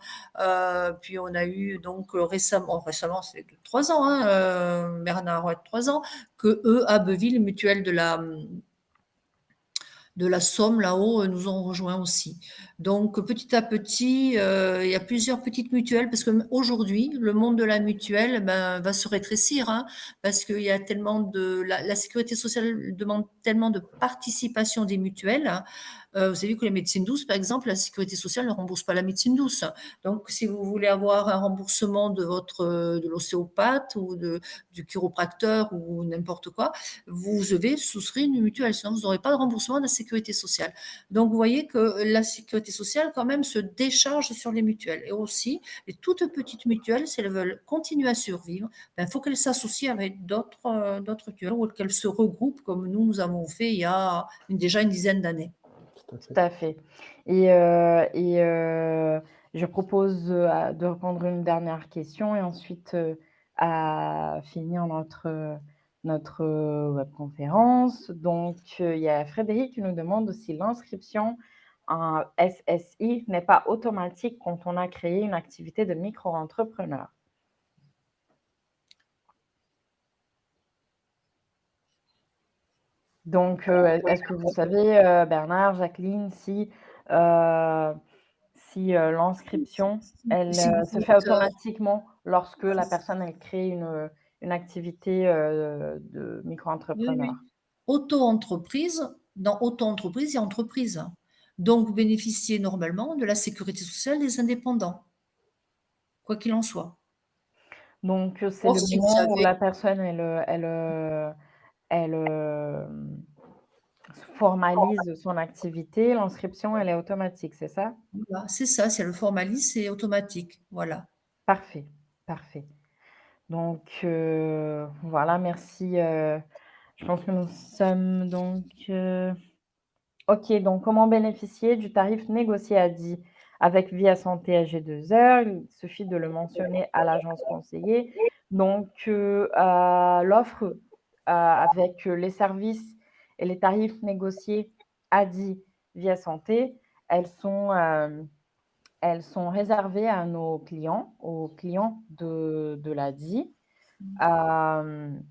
Puis on a eu donc récemment c'est 3 ans, hein, Bernard, ouais, 3 ans, que eux, Abbeville, les mutuelles de la Somme là-haut nous ont rejoints aussi. Donc petit à petit, il y a plusieurs petites mutuelles parce qu'aujourd'hui, le monde de la mutuelle va se rétrécir, hein, parce qu'il y a tellement la sécurité sociale demande tellement de participation des mutuelles, hein. Vous avez vu que les médecines douces, par exemple, la sécurité sociale ne rembourse pas la médecine douce. Donc si vous voulez avoir un remboursement de l'ostéopathe ou du chiropracteur ou n'importe quoi, vous devez souscrire une mutuelle, sinon vous n'aurez pas de remboursement de la sécurité sociale. Donc, vous voyez que la sécurité sociale, quand même, se décharge sur les mutuelles. Et aussi, les toutes petites mutuelles, si elles veulent continuer à survivre, il faut qu'elles s'associent avec d'autres mutuelles ou qu'elles se regroupent comme nous avons fait il y a déjà une dizaine d'années. Tout à Tout fait. à fait je propose, de reprendre une dernière question et ensuite, à finir notre webconférence. Donc, il y a Frédéric qui nous demande si l'inscription en SSI n'est pas automatique quand on a créé une activité de micro-entrepreneur. Donc, est-ce que vous savez, Bernard, Jacqueline, si l'inscription, elle, Si vous se fait êtes, automatiquement lorsque la personne, elle crée une activité, de oui, micro-entrepreneur? oui. Auto-entreprise, dans auto-entreprise, il y a entreprise. Donc, vous bénéficiez normalement de la sécurité sociale des indépendants, quoi qu'il en soit. Donc, c'est Or, le si vous moment où avez la personne, elle, formalise son activité, l'inscription, elle est automatique, c'est ça? voilà, c'est ça, c'est le formalisme, c'est automatique, voilà. Parfait, parfait. Donc, voilà, merci, je pense que nous sommes donc, OK, donc comment bénéficier du tarif négocié à 10 avec Via Santé AG2R? Il suffit de le mentionner à l'agence conseillée. Donc, l'offre, avec, les services et les tarifs négociés à 10 Via Santé, elles sont, elles sont réservées à nos clients, aux clients de l'ADI. Hem,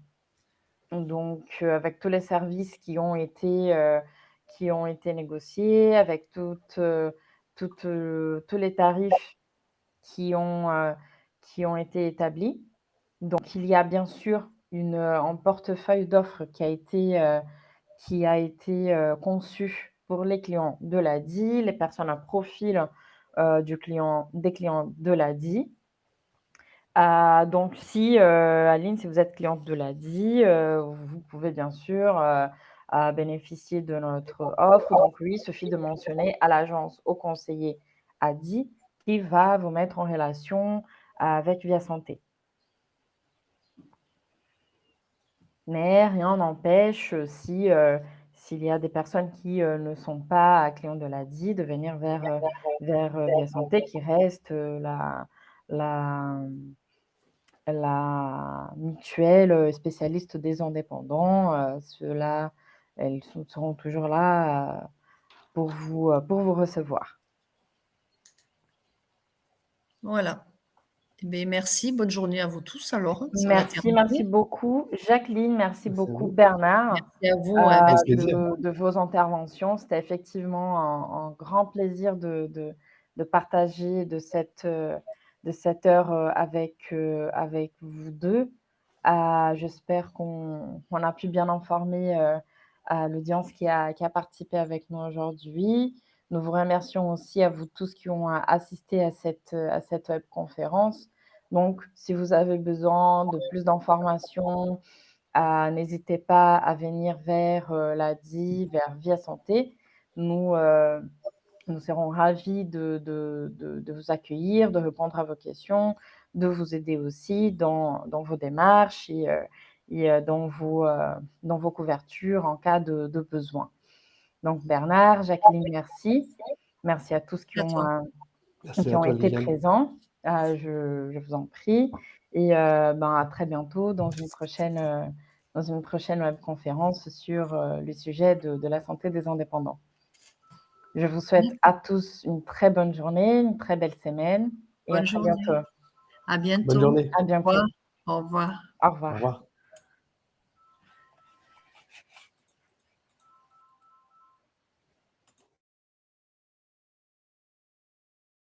donc, avec tous les services qui ont été négociés, avec tous les tarifs qui ont, heu, qui ont été établis. Donc il y a bien sûr un portefeuille d'offres qui a été, conçu pour les clients de l'ADI, les personnes à profil, des clients de l'ADI. Donc si, Aline, si vous êtes cliente de l'ADI, vous pouvez bien sûr, bénéficier de notre offre. Donc oui, il suffit de mentionner à l'agence, au conseiller ADI qui va vous mettre en relation avec Via Santé. Mais rien n'empêche, s'il y a des personnes qui, ne sont pas clients de l'ADI, de venir vers, Via Santé qui reste, la la mutuelle, spécialiste des indépendants. Ceux-là, elles seront toujours là, pour vous recevoir. Voilà. Eh beh, merci, bonne journée à vous tous alors, ça va Merci, merci terminer. beaucoup Jacqueline, merci Merci à beaucoup vous. Bernard, Merci à vous, ouais, Avec merci plaisir. de vos interventions. C'était effectivement un grand plaisir de partager de cette heure, avec vous 2. J'espère qu'on a pu bien informer, l'audience qui a participé avec nous aujourd'hui. Nous vous remercions aussi à vous tous qui ont assisté à cette webconférence. Donc, si vous avez besoin de plus d'informations, n'hésitez pas à venir vers, l'ADI, vers Via Santé. Nous, nous serons ravis de vous accueillir, de répondre à vos questions, de vous aider aussi dans vos démarches et dans vos couvertures en cas de besoin. Donc Bernard, Jacqueline, merci. Merci à tous à toi. Merci qui à ont toi, été Liliane. présents. Je vous en prie et à très bientôt dans une prochaine webconférence sur, le sujet de la santé des indépendants. Je vous souhaite à tous une très bonne journée, une très belle semaine et à Bonne très journée. bientôt. À Bonne bientôt. journée. À Au revoir. bientôt. Au revoir. Au Au revoir. revoir.